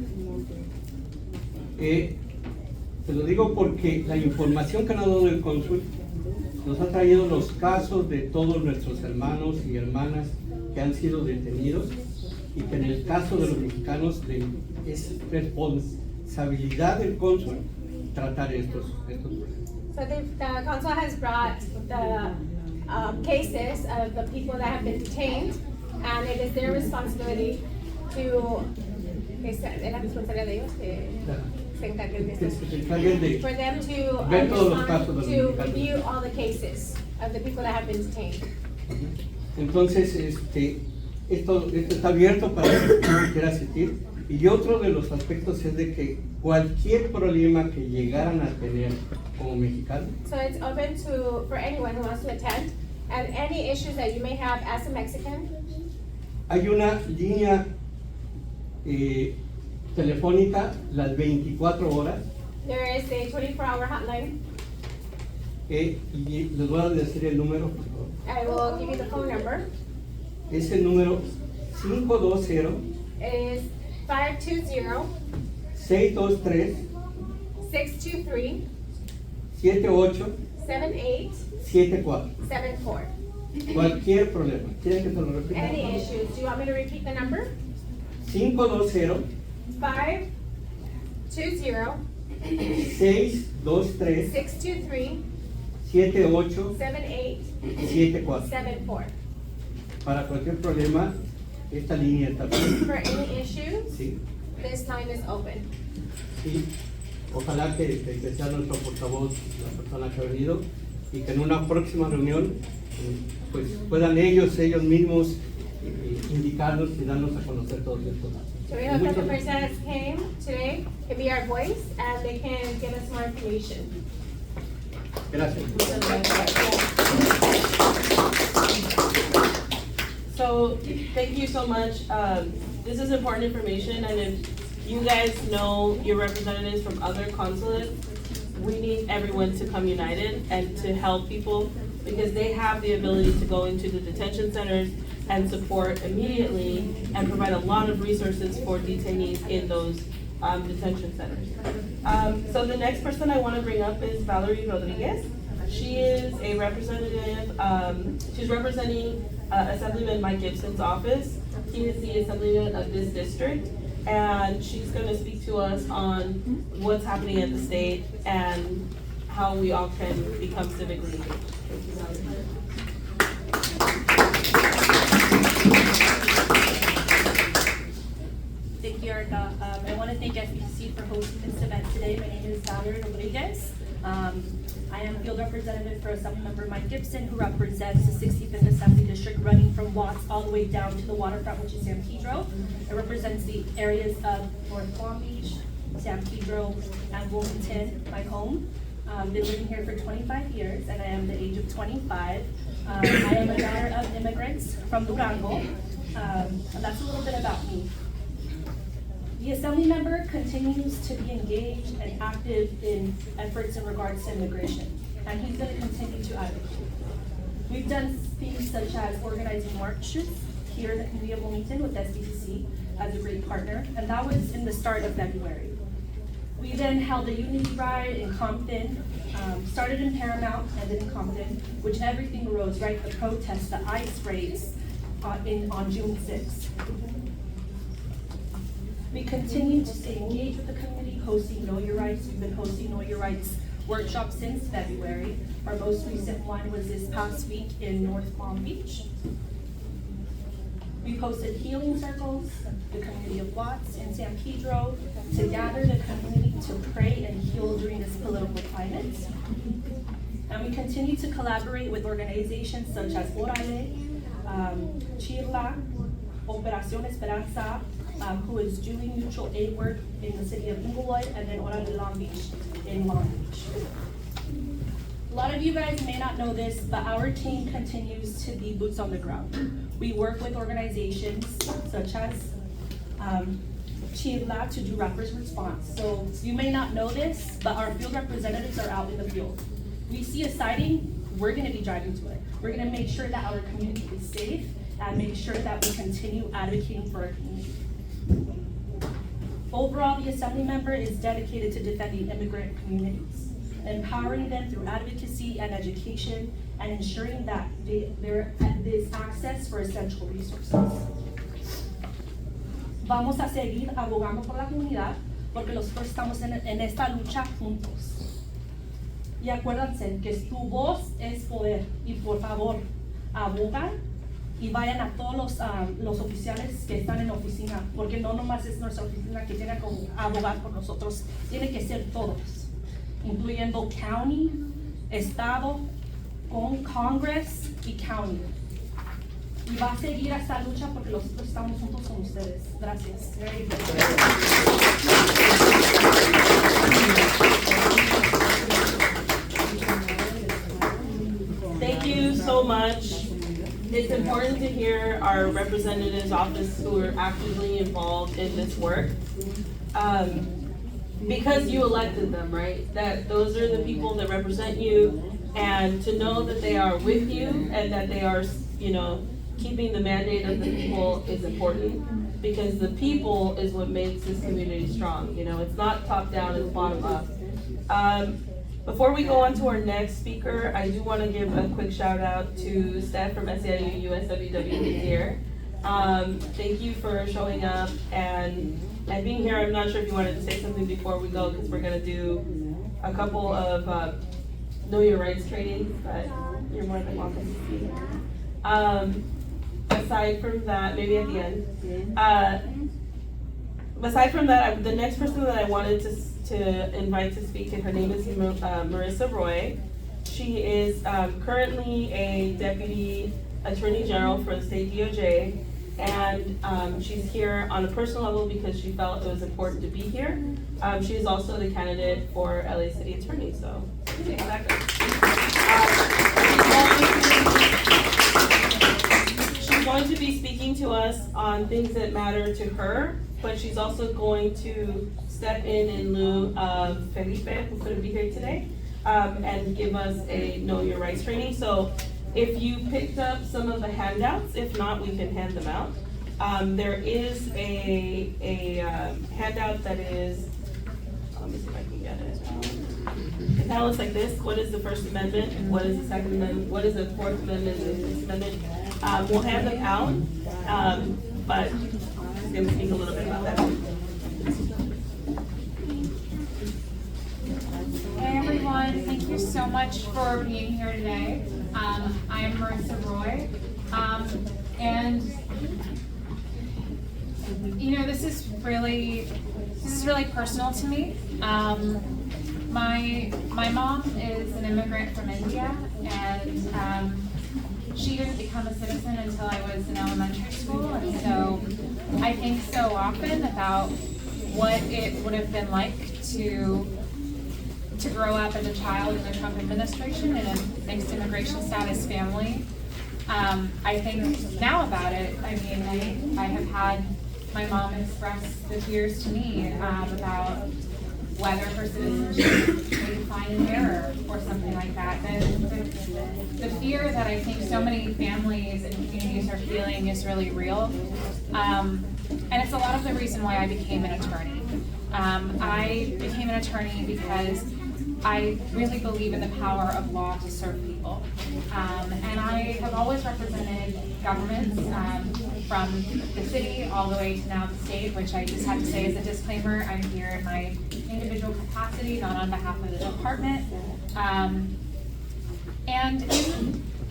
Te lo digo porque la información que nos ha dado el cónsul nos ha traído los casos de todos nuestros hermanos y hermanas que han sido detenidos y que en el caso de los mexicanos es responsabilidad del cónsul tratar estos problemas. So the council has brought the cases of the people that have been detained, and it is their responsibility to, es la responsabilidad de ellos que se encarguen de Que eso. se encarguen de For them to ver todos los casos respond, de los to mexicanos. review all the cases of the people that have been detained. Entonces, esto está abierto para quien quiera asistir. Y otro de los aspectos es de que cualquier problema que llegaran a tener como mexicanos, So it's open for anyone who wants to attend, and any issues that you may have as a Mexican, hay una línea telefónica las 24 horas there is a 24-hour hotline. y les voy a decir el número, por favor. I will give you the phone number. Es el número 520 It is 520 623 623 78 7874. 74. Cualquier problema. ¿Quieren que se lo repita? Any issues? Do you want me to repeat the number? 520 520 623 623 78 7874. 74. Para cualquier problema, esta línea está abierta. For any issues, Sí. this line is open. Y ojalá que sea nuestro portavoz, la persona que ha venido, y que en una próxima reunión pues puedan ellos mismos indicarnos y darnos a conocer todos estos datos. So we hope that the person that came today can be our voice and they can give us more information. Gracias. So, thank you so much. This is important information, and if you guys know your representatives from other consulates, we need everyone to come united and to help people, because they have the ability to go into the detention centers and support immediately and provide a lot of resources for detainees in those detention centers. So the next person I want to bring up is Valerie Rodriguez. She is a representative, she's representing Assemblyman Mike Gibson's office. He is the assemblyman of this district, and she's going to speak to us on what's happening at the state and how we all can become civically engaged. Thank you, Valerie. Thank you, Erika. I want to thank SBCC for hosting this event today. My name is Valerie Rodriguez. I am field representative for Assemblymember Mike Gibson, who represents the 65th Assembly District, running from Watts all the way down to the waterfront, which is San Pedro. It represents the areas of North Palm Beach, San Pedro, and Wilmington, my home. Been living here for 25 years, and I am the age of 25. I am a daughter of immigrants from Durango, and that's a little bit about me. The Assembly member continues to be engaged and active in efforts in regards to immigration, and he's going to continue to advocate. We've done things such as organizing marches here in the community of Wilmington with SBCC as a great partner, and that was in the start of February. We then held a unity ride in Compton, started in Paramount, ended in Compton, which everything rose, right? The protests, the ICE raids on June 6th. We continue to stay engaged with the community, hosting Know Your Rights. We've been hosting Know Your Rights workshops since February. Our most recent one was this past week in North Palm Beach. We've hosted healing circles, the community of Watts and San Pedro, to gather the community to pray and heal during this political climate. And we continue to collaborate with organizations such as Orale, Chirla, Operación Esperanza, who is doing mutual aid work in the city of Inglewood, and then Orale Long Beach in Long Beach. A lot of you guys may not know this, but our team continues to be boots on the ground. We work with organizations such as Chila to do rapid response. So you may not know this, but our field representatives are out in the field. We see a sighting, we're gonna be driving to it. We're gonna make sure that our community is safe and make sure that we continue advocating for our community. Overall, the Assembly member is dedicated to defending immigrant communities, empowering them through advocacy and education, and ensuring that there is access for essential resources. Vamos a seguir abogando por la comunidad porque nosotros estamos en esta lucha juntos. Y acuérdense que tu voz es poder y por favor abogan y vayan a todos los oficiales que están en la oficina, porque no nomás es nuestra oficina que tiene que abogar por nosotros, tiene que ser todos, incluyendo county, estado, con Congress y county. Y va a seguir esta lucha porque nosotros estamos juntos con ustedes. Gracias. Thank you so much. It's important to hear our representatives' office who are actively involved in this work. Because you elected them, right? That those are the people that represent you, and to know that they are with you and that they are, you know, keeping the mandate of the people is important, because the people is what makes this community strong. You know, it's not top down, it's bottom up. Before we go on to our next speaker, I do want to give a quick shout out to Steph from SEIU USWW who's here. Thank you for showing up and being here. I'm not sure if you wanted to say something before we go, because we're going to do a couple of Know Your Rights trainings, but you're more than welcome to speak. Aside from that, maybe at the end. Aside from that, the next person that I wanted to invite to speak, and her name is Marissa Roy. She is currently a Deputy Attorney General for the state DOJ, and she's here on a personal level because she felt it was important to be here. She is also the candidate for LA City Attorney, so take that go. She's going to be speaking to us on things that matter to her, but she's also going to step in lieu of Felipe, who couldn't be here today, and give us a Know Your Rights training. So if you picked up some of the handouts, if not, we can hand them out. There is a handout that is, let me see if I can get it. It kind of looks like this. What is the First Amendment? What is the Second Amendment? What is the Fourth Amendment and the Fifth Amendment? We'll hand them out, but I'm going to speak a little bit about that. Hey everyone, thank you so much for being here today. I am Marissa Roy, and you know, this is really personal to me. My mom is an immigrant from India, and she didn't become a citizen until I was in elementary school, and so I think so often about what it would have been like to grow up as a child in the Trump administration in a mixed immigration status family. I think now about it. I mean, I have had my mom express the fears to me about whether her citizenship may find an error or something like that. The fear that I think so many families and communities are feeling is really real. And it's a lot of the reason why I became an attorney. I became an attorney because I really believe in the power of law to serve people. And I have always represented governments from the city all the way to now the state, which I just have to say as a disclaimer, I'm here in my individual capacity, not on behalf of the department. And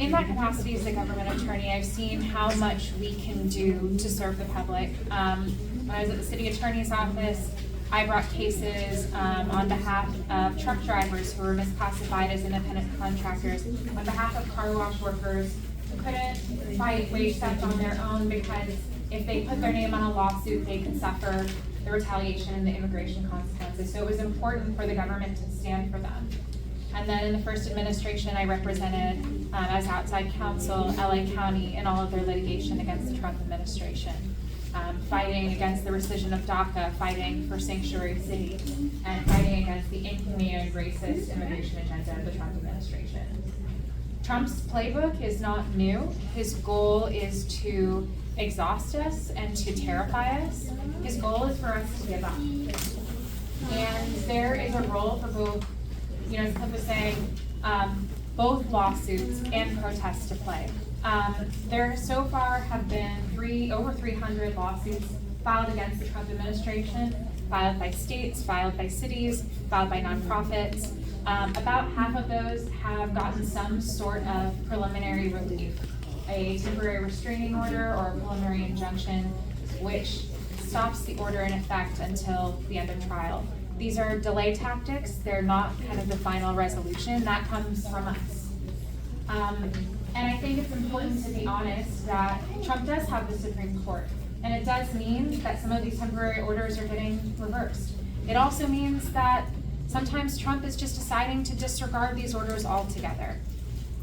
in that capacity as a government attorney, I've seen how much we can do to serve the public. When I was at the city attorney's office, I brought cases on behalf of truck drivers who were misclassified as independent contractors, on behalf of car wash workers who couldn't fight wage theft on their own because if they put their name on a lawsuit, they could suffer the retaliation and the immigration consequences. So it was important for the government to stand for them. And then in the first administration, I represented as outside counsel LA County in all of their litigation against the Trump administration, fighting against the rescission of DACA, fighting for sanctuary cities, and fighting against the inhumane and racist immigration agenda of the Trump administration. Trump's playbook is not new. His goal is to exhaust us and to terrify us. His goal is for us to give up. And there is a role for both, as Cliff was saying, both lawsuits and protests to play. There so far have been over 300 lawsuits filed against the Trump administration, filed by states, filed by cities, filed by nonprofits. About half of those have gotten some sort of preliminary relief, a temporary restraining order or a preliminary injunction, which stops the order in effect until the end of trial. These are delay tactics. They're not kind of the final resolution. That comes from us. And I think it's important to be honest that Trump does have the Supreme Court. And it does mean that some of these temporary orders are getting reversed. It also means that sometimes Trump is just deciding to disregard these orders altogether.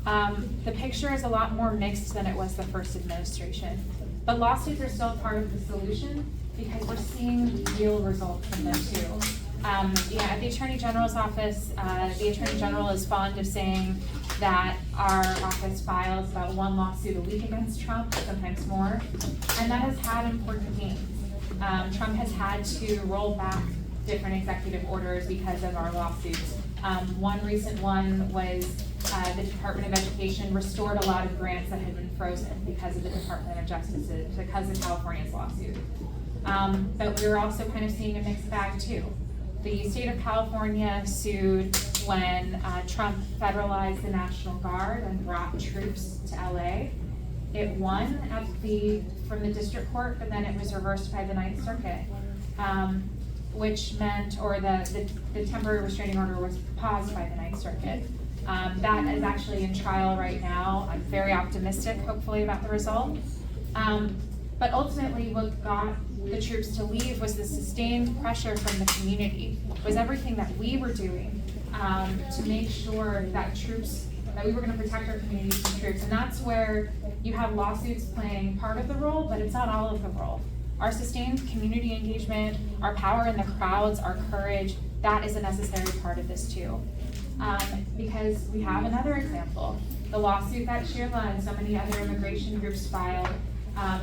The picture is a lot more mixed than it was the first administration. But lawsuits are still part of the solution because we're seeing real results from them too. At the Attorney General's office, the Attorney General is fond of saying that our office files about one lawsuit a week against Trump, sometimes more, and that has had important gains. Trump has had to roll back different executive orders because of our lawsuits. One recent one was the Department of Education restored a lot of grants that had been frozen because of the Department of Justice, because of California's lawsuit. But we were also kind of seeing a mixed bag too. The state of California sued when Trump federalized the National Guard and brought troops to LA. It won from the district court, but then it was reversed by the Ninth Circuit, which meant, or the temporary restraining order was paused by the Ninth Circuit. That is actually in trial right now. I'm very optimistic, hopefully, about the result. But ultimately, what got the troops to leave was the sustained pressure from the community, was everything that we were doing to make sure that we were going to protect our communities from troops. And that's where you have lawsuits playing part of the role, but it's not all of the role. Our sustained community engagement, our power in the crowds, our courage, that is a necessary part of this too. Because we have another example, the lawsuit that Sheila and so many other immigration groups filed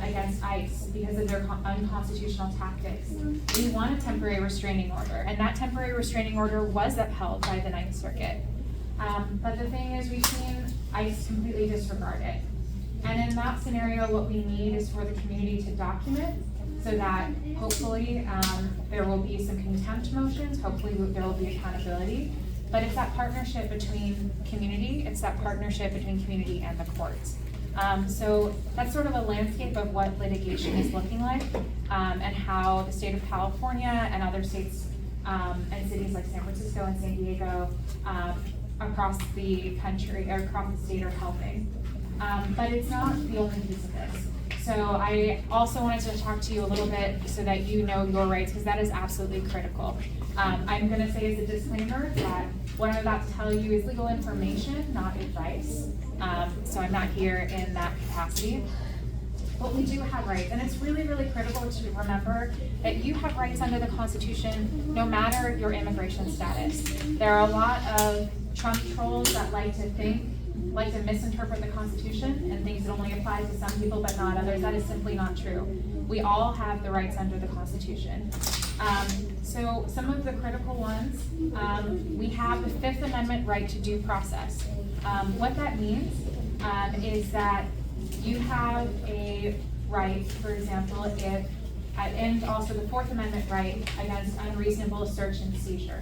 against ICE because of their unconstitutional tactics. We won a temporary restraining order, and that temporary restraining order was upheld by the Ninth Circuit. But the thing is, we've seen ICE completely disregard it. And in that scenario, what we need is for the community to document so that hopefully there will be some contempt motions, hopefully there will be accountability. But it's that partnership between community, it's that partnership between community and the courts. So that's sort of a landscape of what litigation is looking like and how the state of California and other states and cities like San Francisco and San Diego across the country or across the state are helping. But it's not the only piece of this. So I also wanted to talk to you a little bit so that you know your rights, because that is absolutely critical. I'm going to say as a disclaimer that what I'm about to tell you is legal information, not advice. So I'm not here in that capacity. But we do have rights, and it's really, really critical to remember that you have rights under the Constitution no matter your immigration status. There are a lot of Trump trolls that like to misinterpret the Constitution and think it only applies to some people but not others. That is simply not true. We all have the rights under the Constitution. So some of the critical ones, we have the Fifth Amendment right to due process. What that means is that you have a right, for example, and also the Fourth Amendment right against unreasonable search and seizure.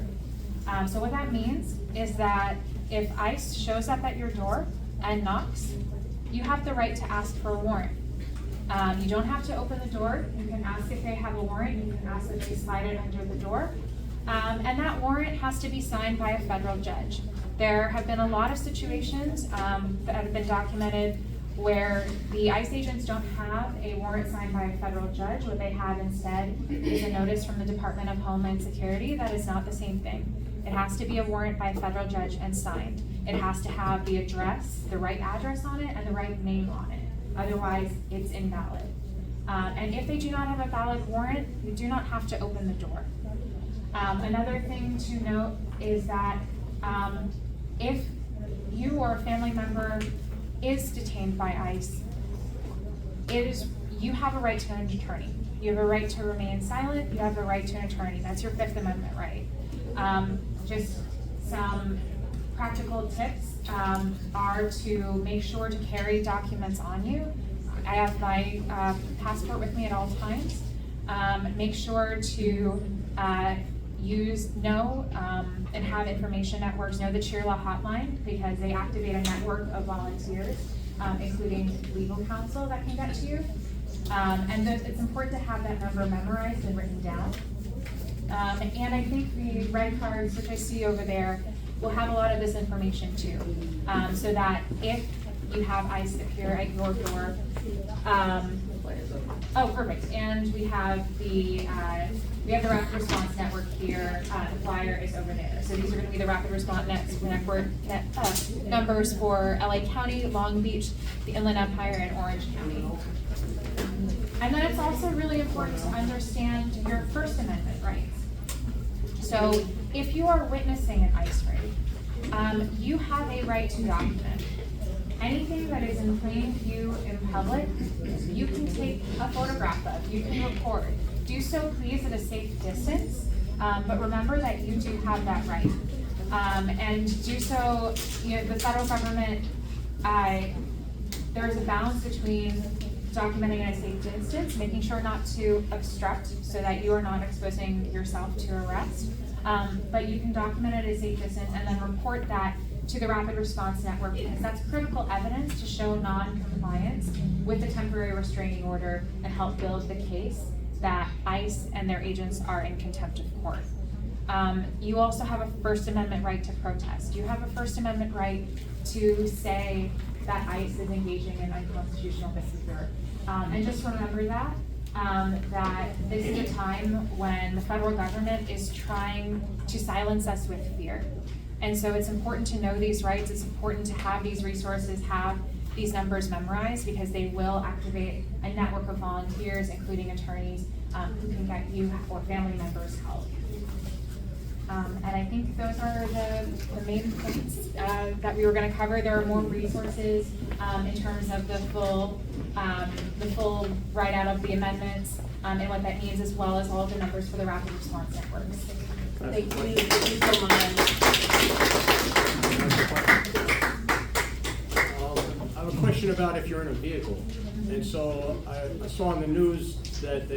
So what that means is that if ICE shows up at your door and knocks, you have the right to ask for a warrant. You don't have to open the door. You can ask if they have a warrant. You can ask if they slide it under the door. And that warrant has to be signed by a federal judge. There have been a lot of situations that have been documented where the ICE agents don't have a warrant signed by a federal judge. What they have instead is a notice from the Department of Homeland Security. That is not the same thing. It has to be a warrant by a federal judge and signed. It has to have the address, the right address on it, and the right name on it. Otherwise, it's invalid. And if they do not have a valid warrant, you do not have to open the door. Another thing to note is that if you or a family member is detained by ICE, you have a right to an attorney. You have a right to remain silent. You have a right to an attorney. That's your Fifth Amendment right. Just some practical tips are to make sure to carry documents on you. I have my passport with me at all times. Make sure to and have information networks, know the Cheer Law hotline, because they activate a network of volunteers, including legal counsel that can get to you. And it's important to have that number memorized and written down. And I think the red cards, which I see over there, will have a lot of this information too, so that if you have ICE appear at your door, oh, perfect. And we have the Rapid Response Network here. The flyer is over there. So these are going to be the Rapid Response Network numbers for LA County, Long Beach, the Inland Empire, and Orange County. And then it's also really important to understand your First Amendment rights. So if you are witnessing an ICE raid, you have a right to document. Anything that is in plain view in public, you can take a photograph of, you can record. Do so please at a safe distance, but remember that you do have that right. And do so, the federal government, there's a balance between documenting at a safe distance, making sure not to obstruct so that you are not exposing yourself to arrest. But you can document it at a safe distance and then report that to the Rapid Response Network, because that's critical evidence to show non-compliance with the temporary restraining order and help build the case that ICE and their agents are in contempt of court. You also have a First Amendment right to protest. You have a First Amendment right to say that ICE is engaging in unconstitutional behavior. And just remember that this is a time when the federal government is trying to silence us with fear. And so it's important to know these rights. It's important to have these resources, have these numbers memorized, because they will activate a network of volunteers, including attorneys, who can get you or family members help. And I think those are the main points that we were going to cover. There are more resources in terms of the full write-out of the amendments and what that means, as well as all of the numbers for the Rapid Response Networks. Thank you so much. I have a question about if you're in a vehicle. And so I saw on the news that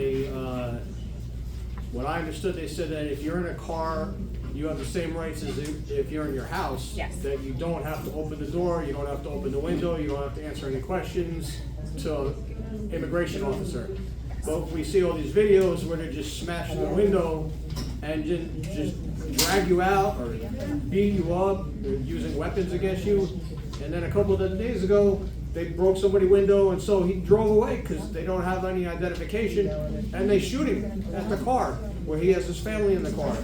what I understood, they said that if you're in a car, you have the same rights as if you're in your house. Yes. That you don't have to open the door, you don't have to open the window, you don't have to answer any questions to an immigration officer. But we see all these videos where they're just smashing the window and just drag you out or beat you up, or using weapons against you. And then a couple of days ago, they broke somebody's window, and so he drove away because they don't have any identification, and they shoot him at the car where he has his family in the car.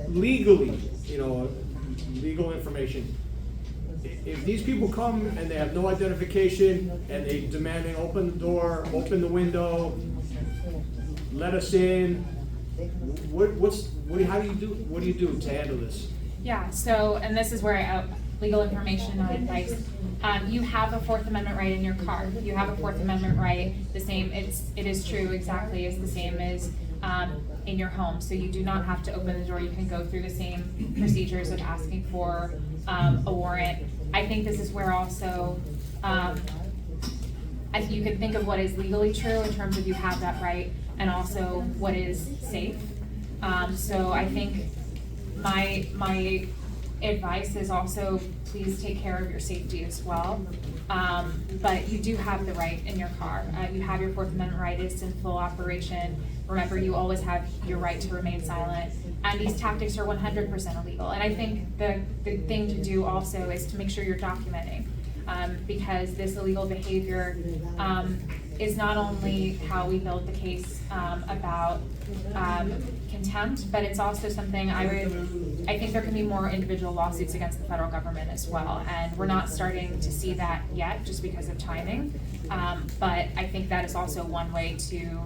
Legally, legal information. If these people come and they have no identification and they demanding open the door, open the window, let us in, what do you do to handle this? Yeah, so, and this is where legal information, not advice. You have a Fourth Amendment right in your car. You have a Fourth Amendment right, it is true exactly as the same as in your home. So you do not have to open the door. You can go through the same procedures of asking for a warrant. I think this is where also, you can think of what is legally true in terms of you have that right, and also what is safe. So I think my advice is also please take care of your safety as well. But you do have the right in your car. You have your Fourth Amendment right. It's in full operation. Remember, you always have your right to remain silent. And these tactics are 100% illegal. And I think the thing to do also is to make sure you're documenting. because this illegal behavior is not only how we build the case about contempt, but it's also something I think there can be more individual lawsuits against the federal government as well, and we're not starting to see that yet just because of timing, but I think that is also one way to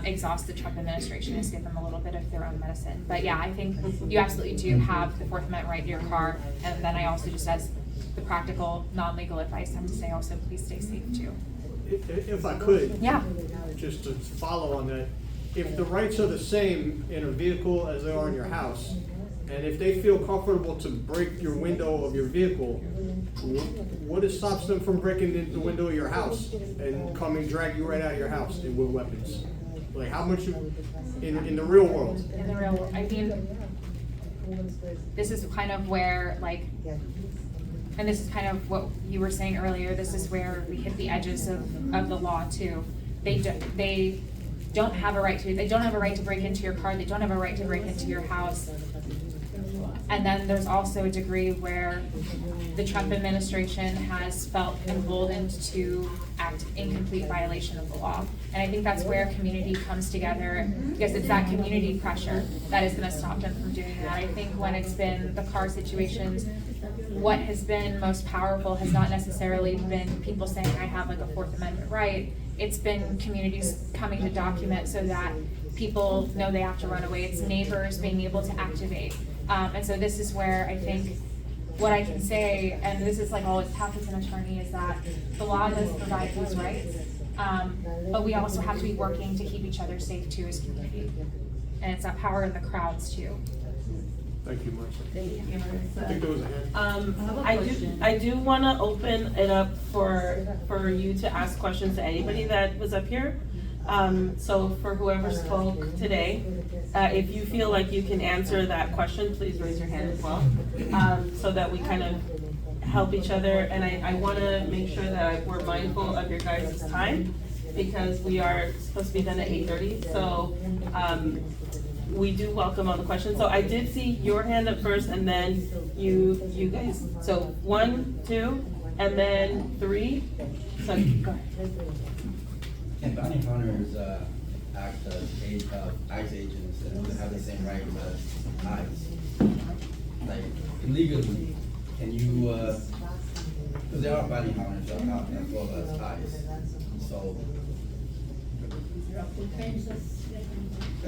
exhaust the Trump administration is give them a little bit of their own medicine. But yeah, I think you absolutely do have the Fourth Amendment right to your car, and then I also just as the practical, non-legal advice have to say also please stay safe too. If I could. Yeah. Just to follow on that, if the rights are the same in a vehicle as they are in your house, and if they feel comfortable to break your window of your vehicle, what stops them from breaking in the window of your house and coming drag you right out of your house and with weapons? Like how much in the real world? In the real world, I mean, this is kind of where and this is kind of what you were saying earlier, this is where we hit the edges of the law too. They don't have a right to break into your car, they don't have a right to break into your house. And then there's also a degree where the Trump administration has felt emboldened to act in complete violation of the law. And I think that's where community comes together, because it's that community pressure that is gonna stop them from doing that. I think when it's been the car situations, what has been most powerful has not necessarily been people saying I have like a Fourth Amendment right. It's been communities coming to document so that people know they have to run away. It's neighbors being able to activate. And so this is where I think what I can say, and this is like always tough as an attorney, is that the law does provide those rights, but we also have to be working to keep each other safe too as community. And it's that power in the crowds too. Thank you, Marissa. Thank you, Marissa. I think there was a hand. I do want to open it up for you to ask questions to anybody that was up here. So for whoever spoke today, if you feel like you can answer that question, please raise your hand as well, so that we kind of help each other. And I want to make sure that we're mindful of your guys' time, because we are supposed to be done at 8:30. So we do welcome all the questions. So I did see your hand up first, and then you guys. So 1, 2, and then 3. So go ahead. Can bounty hunters act as ICE agents and have the same rights as ICE? Like illegally, can you? Because there are bounty hunters as well as ICE. So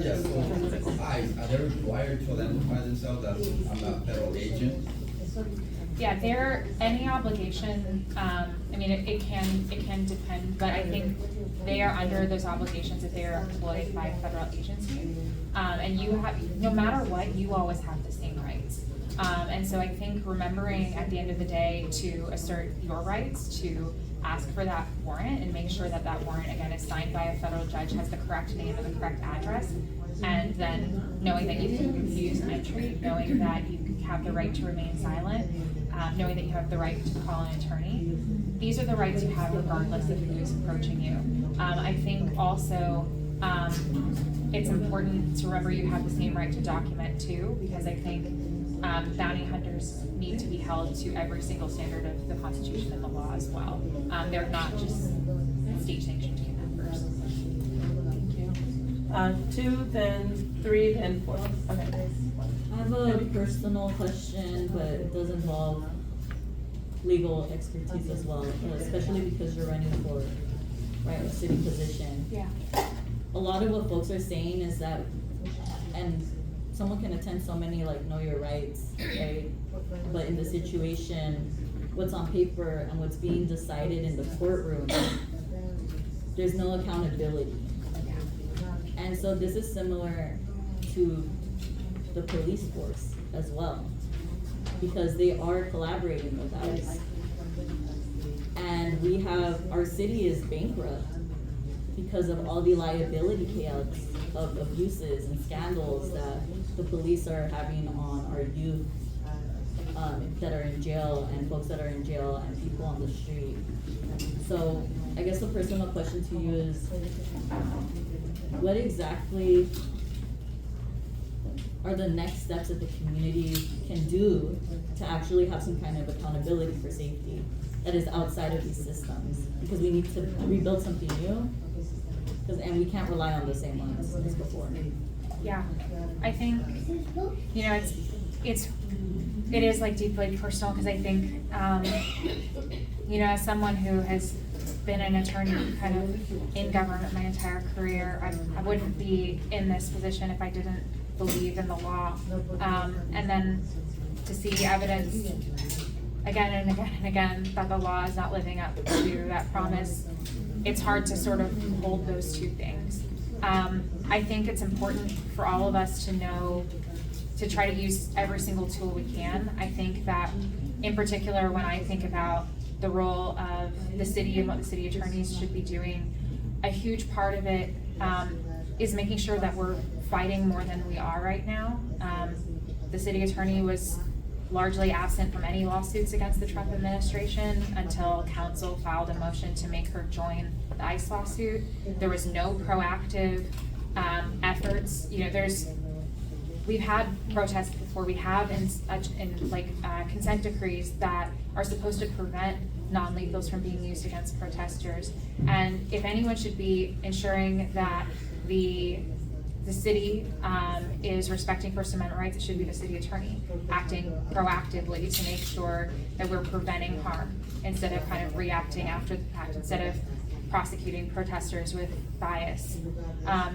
yeah, so ICE, are they required to identify themselves as I'm a federal agent? Yeah, any obligation, I mean, it can depend, but I think they are under those obligations if they are employed by a federal agency. And you have, no matter what, you always have the same rights. And so I think remembering at the end of the day to assert your rights, to ask for that warrant and make sure that that warrant, again, is signed by a federal judge, has the correct name and the correct address, and then knowing that you can refuse entry, knowing that you have the right to remain silent, knowing that you have the right to call an attorney. These are the rights you have regardless of who is approaching you. I think also it's important to remember you have the same right to document too, because I think bounty hunters need to be held to every single standard of the Constitution and the law as well. They're not just state-sanctioned team members. Thank you. 2, then 3, then 4. Okay. I have a personal question, but it does involve legal expertise as well, especially because you're running for a city position. Yeah. A lot of what folks are saying is that, and someone can attend so many like know your rights, right? But in the situation, what's on paper and what's being decided in the courtroom, there's no accountability. And so this is similar to the police force as well, because they are collaborating with us. And we have, our city is bankrupt because of all the liability chaos of abuses and scandals that the police are having on our youth that are in jail, and folks that are in jail, and people on the street. So I guess the personal question to you is, what exactly are the next steps that the community can do to actually have some kind of accountability for safety that is outside of these systems? Because we need to rebuild something new, and we can't rely on the same ones as before. Yeah, I think, you know, it is like deeply personal, because I think, you know, as someone who has been an attorney kind of in government my entire career, I wouldn't be in this position if I didn't believe in the law. And then to see evidence again and again and again that the law is not living up to that promise, it's hard to sort of hold those two things. I think it's important for all of us to know, to try to use every single tool we can. I think that in particular, when I think about the role of the city and what the city attorneys should be doing, a huge part of it is making sure that we're fighting more than we are right now. The city attorney was largely absent from any lawsuits against the Trump administration until council filed a motion to make her join the ICE lawsuit. There was no proactive efforts. You know, we've had protests before. We have consent decrees that are supposed to prevent non-lethals from being used against protesters. And if anyone should be ensuring that the city is respecting First Amendment rights, it should be the city attorney acting proactively to make sure that we're preventing harm instead of kind of reacting after the fact, instead of prosecuting protesters with bias.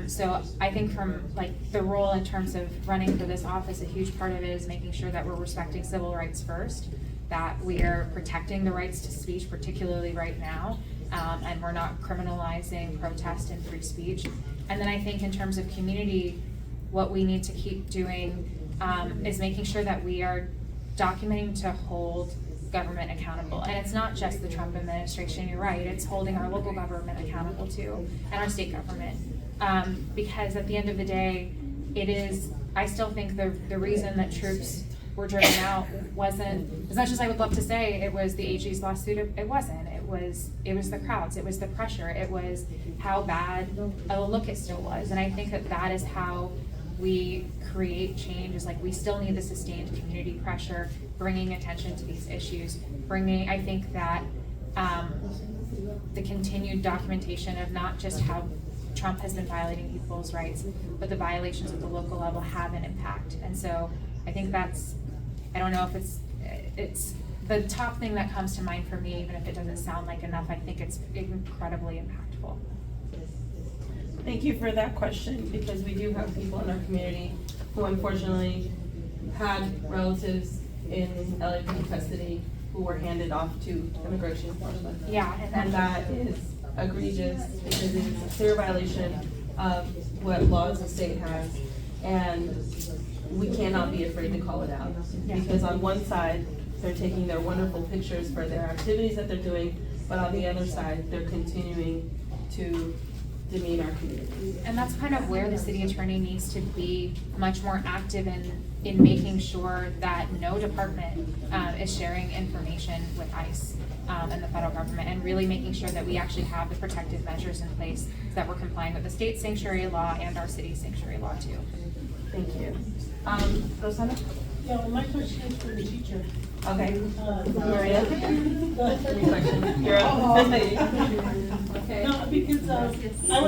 So I think from like the role in terms of running for this office, a huge part of it is making sure that we're respecting civil rights first, that we are protecting the rights to speech, particularly right now, and we're not criminalizing protest and free speech. And then I think in terms of community, what we need to keep doing is making sure that we are documenting to hold government accountable. And it's not just the Trump administration, you're right, it's holding our local government accountable too, and our state government. Because at the end of the day, I still think the reason that troops were driven out wasn't, as much as I would love to say it was the AG's lawsuit, it wasn't. It was the crowds, it was the pressure, it was how bad a look it still was. And I think that is how we create change, is like we still need the sustained community pressure, bringing attention to these issues, I think that the continued documentation of not just how Trump has been violating people's rights, but the violations at the local level have an impact. And so I think I don't know if it's the top thing that comes to mind for me, even if it doesn't sound like enough. I think it's incredibly impactful. Thank you for that question, because we do have people in our community who unfortunately had relatives in LAPD custody who were handed off to immigration enforcement. Yeah, and that is egregious because it's a clear violation of what laws the state has, and we cannot be afraid to call it out. Because on one side, they're taking their wonderful pictures for their activities that they're doing, but on the other side, they're continuing to demean our community. And that's kind of where the city attorney needs to be much more active in making sure that no department is sharing information with ICE and the federal government, and really making sure that we actually have the protective measures in place so that we're complying with the state sanctuary law and our city sanctuary law too. Thank you. Rosana? Yeah, well, my question is for the teacher. Okay. Maria? Any questions? You're up. Okay. No, because I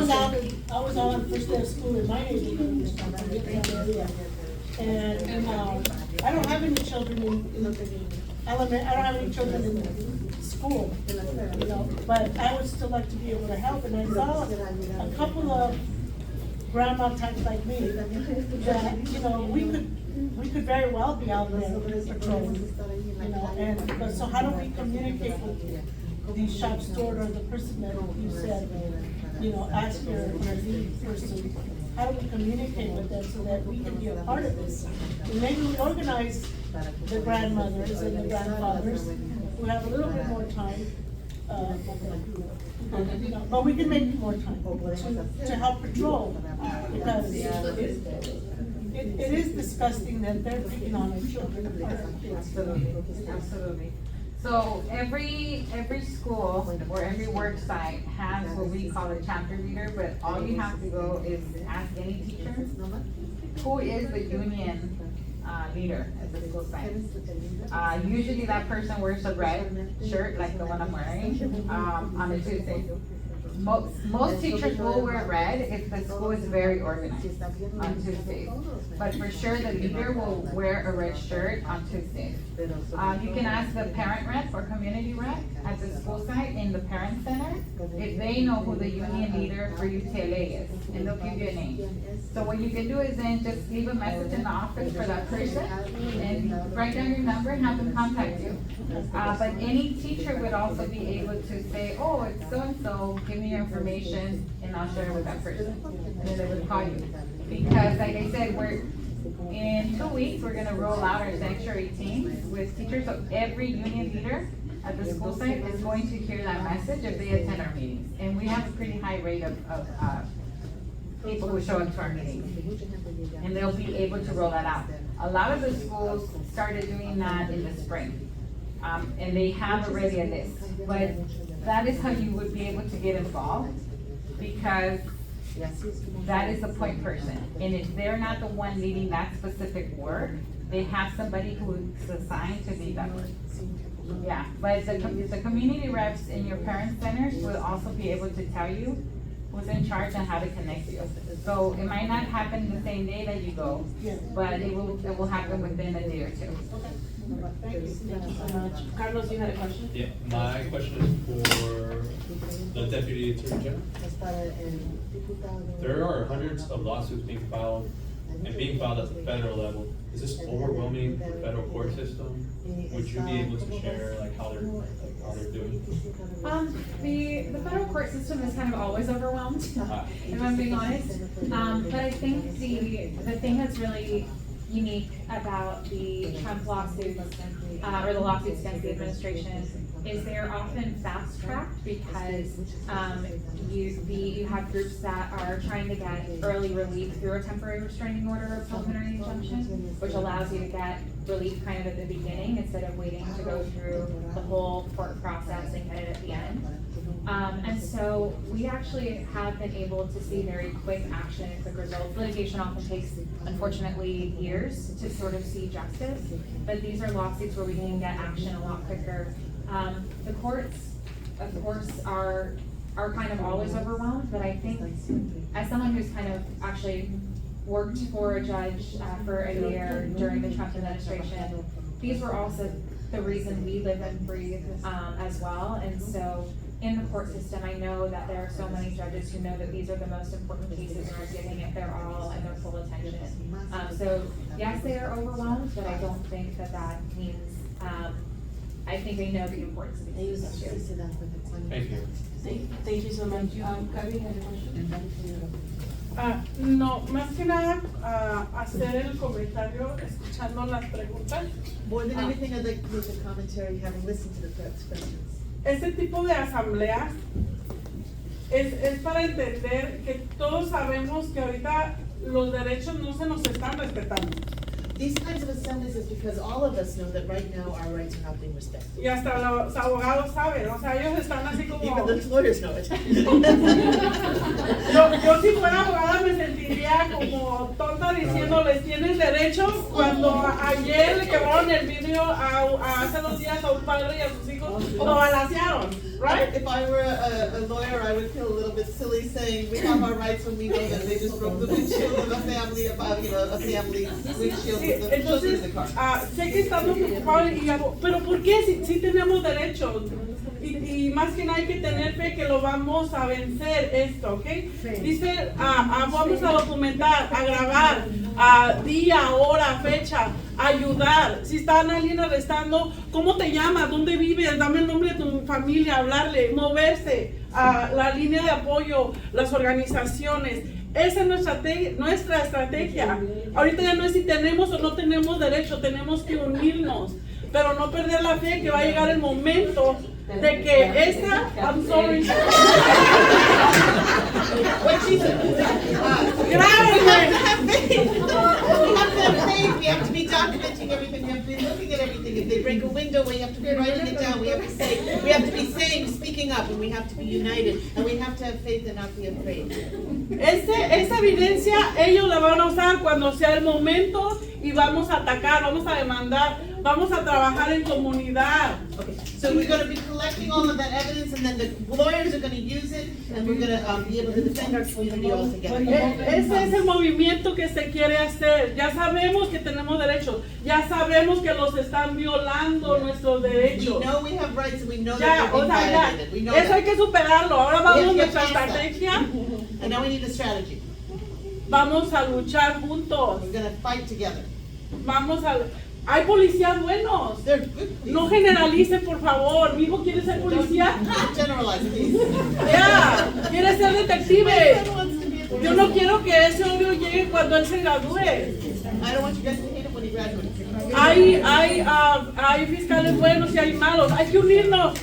was on first day of school in my neighborhood, area, and I don't have any children in elementary. I don't have any children in school, you know. But I would still like to be able to help, and I saw a couple of grandma types like me that, you know, we could very well be out there patrolling, you know. And but so how do we communicate with the shop steward or the person that you said, you know, ask your lead person? How do we communicate with them so that we can be a part of this? And maybe we organize the grandmothers and the grandfathers who have a little bit more time, you know, but we can make more time to help patrol, because it is disgusting that they're picking on our children. Absolutely. So every school or every work site has what we call a chapter leader, but all you have to go is ask any teacher who is the union leader at the school site. Usually that person wears a red shirt like the one I'm wearing on a Tuesday. Most teachers will wear red if the school is very organized on Tuesdays. But for sure, the leader will wear a red shirt on Tuesdays. You can ask the parent rep or community rep at the school site in the parent center if they know who the union leader for UTLA is, and they'll give you a name. So what you can do is then just leave a message in the office for that person and write down your number and have them contact you. But any teacher would also be able to say, oh, it's so-and-so, give me your information and I'll share it with that person. And then they would call you. Because like I said, in 2 weeks, we're gonna roll out our sanctuary teams with teachers. So every union leader at the school site is going to hear that message if they attend our meetings. And we have a pretty high rate of people who show up to our meetings. And they'll be able to roll that out. A lot of the schools started doing that in the spring. And they have already a list. But that is how you would be able to get involved, because that is the point person. And if they're not the one leading that specific work, they have somebody who is assigned to lead that work. Yeah, but the community reps in your parent centers will also be able to tell you who's in charge and how to connect you. So it might not happen the same day that you go, but it will happen within a day or two. Thank you so much. Carlos, you had a question? Yeah, my question is for the Deputy Attorney General. There are hundreds of lawsuits being filed and being filed at the federal level. Is this overwhelming the federal court system? Would you be able to share like how they're doing? The federal court system is kind of always overwhelmed, if I'm being honest. But I think the thing that's really unique about the Trump lawsuits, or the lawsuits against the administration, is they're often fast-tracked because you have groups that are trying to get early relief through a temporary restraining order or preliminary injunction, which allows you to get relief kind of at the beginning instead of waiting to go through the whole court process and get it at the end. And so we actually have been able to see very quick action and quick results. Litigation often takes, unfortunately, years to sort of see justice, but these are lawsuits where we can get action a lot quicker. The courts, of course, are kind of always overwhelmed, but I think as someone who's kind of actually worked for a judge for a year during the Trump administration, these were also the reason we live and breathe as well. And so in the court system, I know that there are so many judges who know that these are the most important cases and are giving it their all and their full attention. So yes, they are overwhelmed, but I don't think that means, I think they know the importance of these issues. Thank you. Thank you so much. Gaby, had a question? No, más que nada hacer el comentario escuchando las preguntas. More than anything, I'd like to make a commentary having listened to the questions. Este tipo de asambleas es para entender que todos sabemos que ahorita los derechos no se nos están respetando. These kinds of assemblies is because all of us know that right now our rights are not being respected. Y hasta los abogados saben, o sea, ellos están así como... Even the lawyers know it. Yo si fuera abogada me sentiría como tonta diciéndoles tienen derechos cuando ayer le quebraron el vidrio hace 2 días a un padre y a sus hijos lo balacearon, right? If I were a lawyer, I would feel a little bit silly saying we have our rights when we know that they just broke the windshield of a family, a family windshield. Entonces, sé que estamos preocupados y hago, pero ¿por qué si tenemos derechos? Y más que nada hay que tener fe que lo vamos a vencer esto, ¿ok? Dice, vamos a documentar, a grabar, día, hora, fecha, ayudar. Si están a alguien arrestando, ¿cómo te llamas? ¿Dónde vives? Dame el nombre de tu familia, hablarle, moverse, la línea de apoyo, las organizaciones. Esa es nuestra estrategia. Ahorita ya no es si tenemos o no tenemos derecho, tenemos que unirnos. pero no perder la fe que va a llegar el momento de que esta, I'm sorry. What she said. We have to have faith. We have to have faith. We have to be documenting everything. We have to be looking at everything. If they break a window, we have to be writing it down. We have to say, we have to be saying, speaking up, and we have to be united. And we have to have faith and not be afraid. Esa evidencia ellos la van a usar cuando sea el momento y vamos a atacar, vamos a demandar, vamos a trabajar en comunidad. Okay, so we're going to be collecting all of that evidence, and then the lawyers are going to use it, and we're going to be able to defend our community all together. Ese es el movimiento que se quiere hacer. Ya sabemos que tenemos derechos. Ya sabemos que los están violando nuestros derechos. We know we have rights, and we know Ya, that o they're being sea, ya. violated. We know Eso hay that. que superarlo. Ahora We vamos have to nuestra get past that. estrategia. And now we need a strategy. Vamos a luchar juntos. We're going to fight together. Vamos a... Hay policías buenos. They're good police. No generalicen, por favor. Mi hijo quiere ser policía. Don't generalize, please. Ya, quiere ser detective. Yo no quiero que ese odio llegue cuando él se gradúe. I don't want you guys to hate him when he graduates. Hay fiscales buenos y hay malos. Hay que unirnos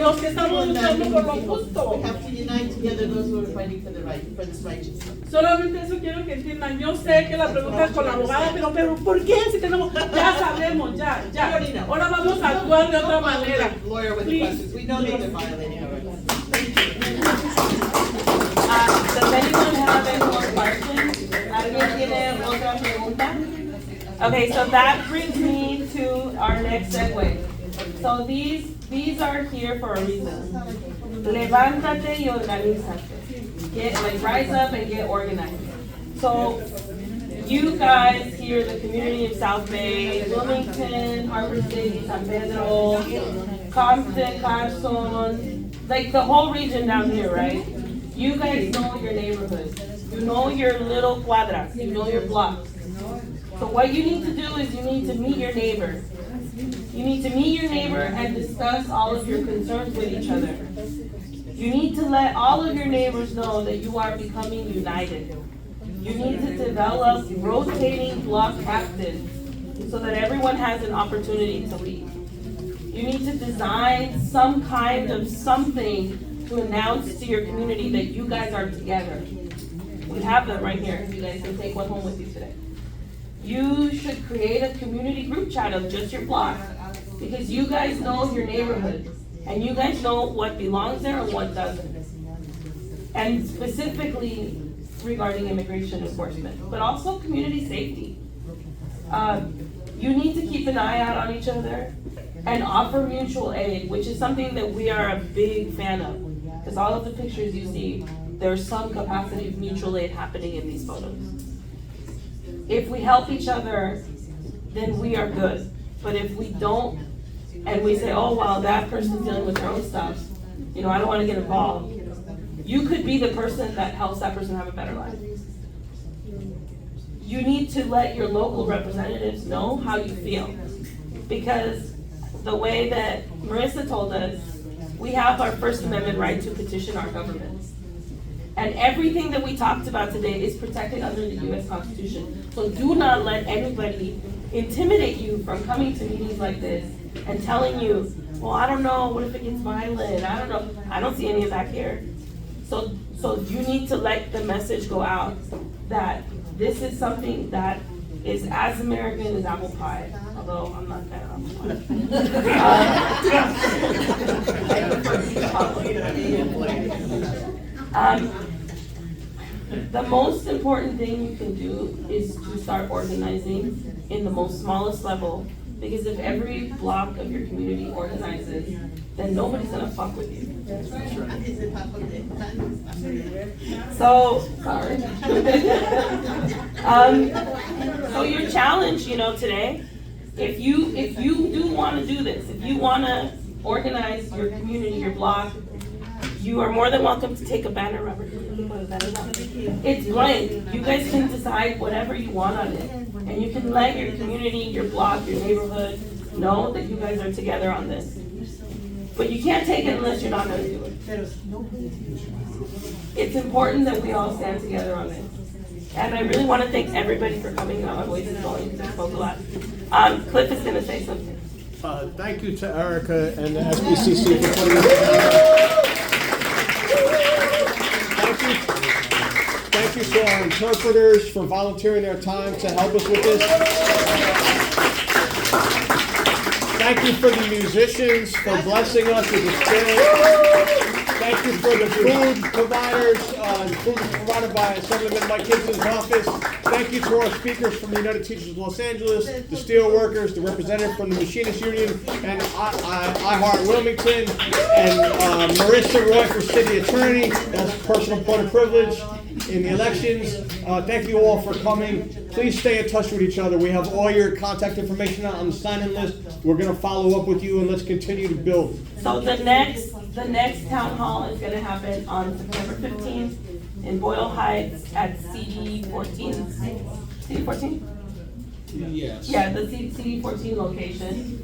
los que estamos luchando por lo justo. We have to unite together those who are fighting for the right, for this righteousness. Solamente eso quiero que entiendan. Yo sé que la pregunta es con la abogada, pero ¿por qué si tenemos? Ya sabemos, ya. Ahora vamos a actuar de otra manera. Lawyer with questions. We know that they're violating our rights. Does anyone have any more questions? ¿Alguien tiene otra pregunta? Okay, so that brings me to our next segue. So these are here for a reason. Levántate y organízate. Rise up and get organized. So you guys here, the community of South Bay, Wilmington, Harbor City, San Pedro, Compton, Carson, like the whole region down here, right? You guys know your neighborhoods. You know your little cuadras. You know your blocks. So what you need to do is you need to meet your neighbor. You need to meet your neighbor and discuss all of your concerns with each other. You need to let all of your neighbors know that you are becoming united. You need to develop rotating block captains so that everyone has an opportunity to lead. You need to design some kind of something to announce to your community that you guys are together. We have them right here. You guys can take one home with you today. You should create a community group chat of just your block, because you guys know your neighborhood, and you guys know what belongs there and what doesn't. And specifically regarding immigration enforcement, but also community safety. You need to keep an eye out on each other and offer mutual aid, which is something that we are a big fan of, because all of the pictures you see, there's some capacity of mutual aid happening in these photos. If we help each other, then we are good. But if we don't, and we say, oh, well, that person's dealing with their own stuff, I don't want to get involved. You could be the person that helps that person have a better life. You need to let your local representatives know how you feel. Because the way that Marissa told us, we have our First Amendment right to petition our government. And everything that we talked about today is protected under the US Constitution. So do not let anybody intimidate you from coming to meetings like this and telling you, well, I don't know, what if it gets violent? I don't know. I don't see any of that here. So you need to let the message go out that this is something that is as American as apple pie. Although I'm not that apple pie. The most important thing you can do is to start organizing in the most smallest level, because if every block of your community organizes, then nobody's gonna fuck with you. So, sorry. So your challenge, today, if you do wanna do this, if you wanna organize your community, your block, you are more than welcome to take a banner rubber. It's blank. You guys can decide whatever you want on it. And you can let your community, your block, your neighborhood know that you guys are together on this. But you can't take it unless you're not going to do it. It's important that we all stand together on this. And I really want to thank everybody for coming. My voice is going because I spoke a lot. Cliff is going to say something. Thank you to Erika and the SBCC for putting this together. Thank you to our interpreters for volunteering their time to help us with this. Thank you for the musicians for blessing us with the spirit. Thank you for the food providers, food provided by Assemblyman Mike Gibson's office. Thank you to our speakers from the United Teachers of Los Angeles, the Steelworkers, the representative from the Machinists Union, and I Heart Wilmington, and Marissa Roy for City Attorney. That's personal point of privilege in the elections. Thank you all for coming. Please stay in touch with each other. We have all your contact information on the sign-in list. We're going to follow up with you, and let's continue to build. So the next town hall is going to happen on September 15th in Boyle Heights at CD 14. CD 14? Yes. Yeah, the CD 14 location.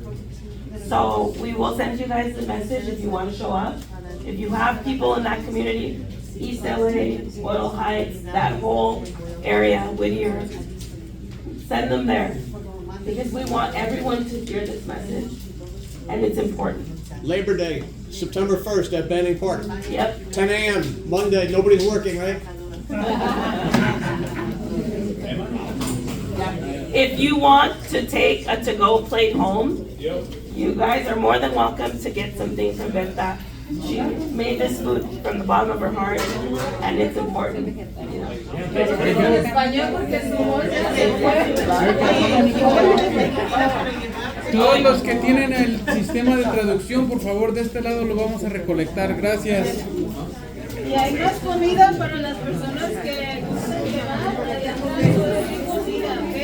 So we will send you guys the message if you want to show up. If you have people in that community, East LA, Boyle Heights, that whole area, Whittier, send them there. Because we want everyone to hear this message, and it's important. Labor Day, September 1st at Banning Park. Yep. 10 a.m. Monday. Nobody's working, right? If you want to take a to-go plate home, you guys are more than welcome to get something from Berta. She made this food from the bottom of her heart, and it's important. Todos los que tienen el sistema de traducción, por favor, de este lado lo vamos a recolectar. Gracias. Y hay más comida para las personas que gusten llevar. Hay comida, ¿ok?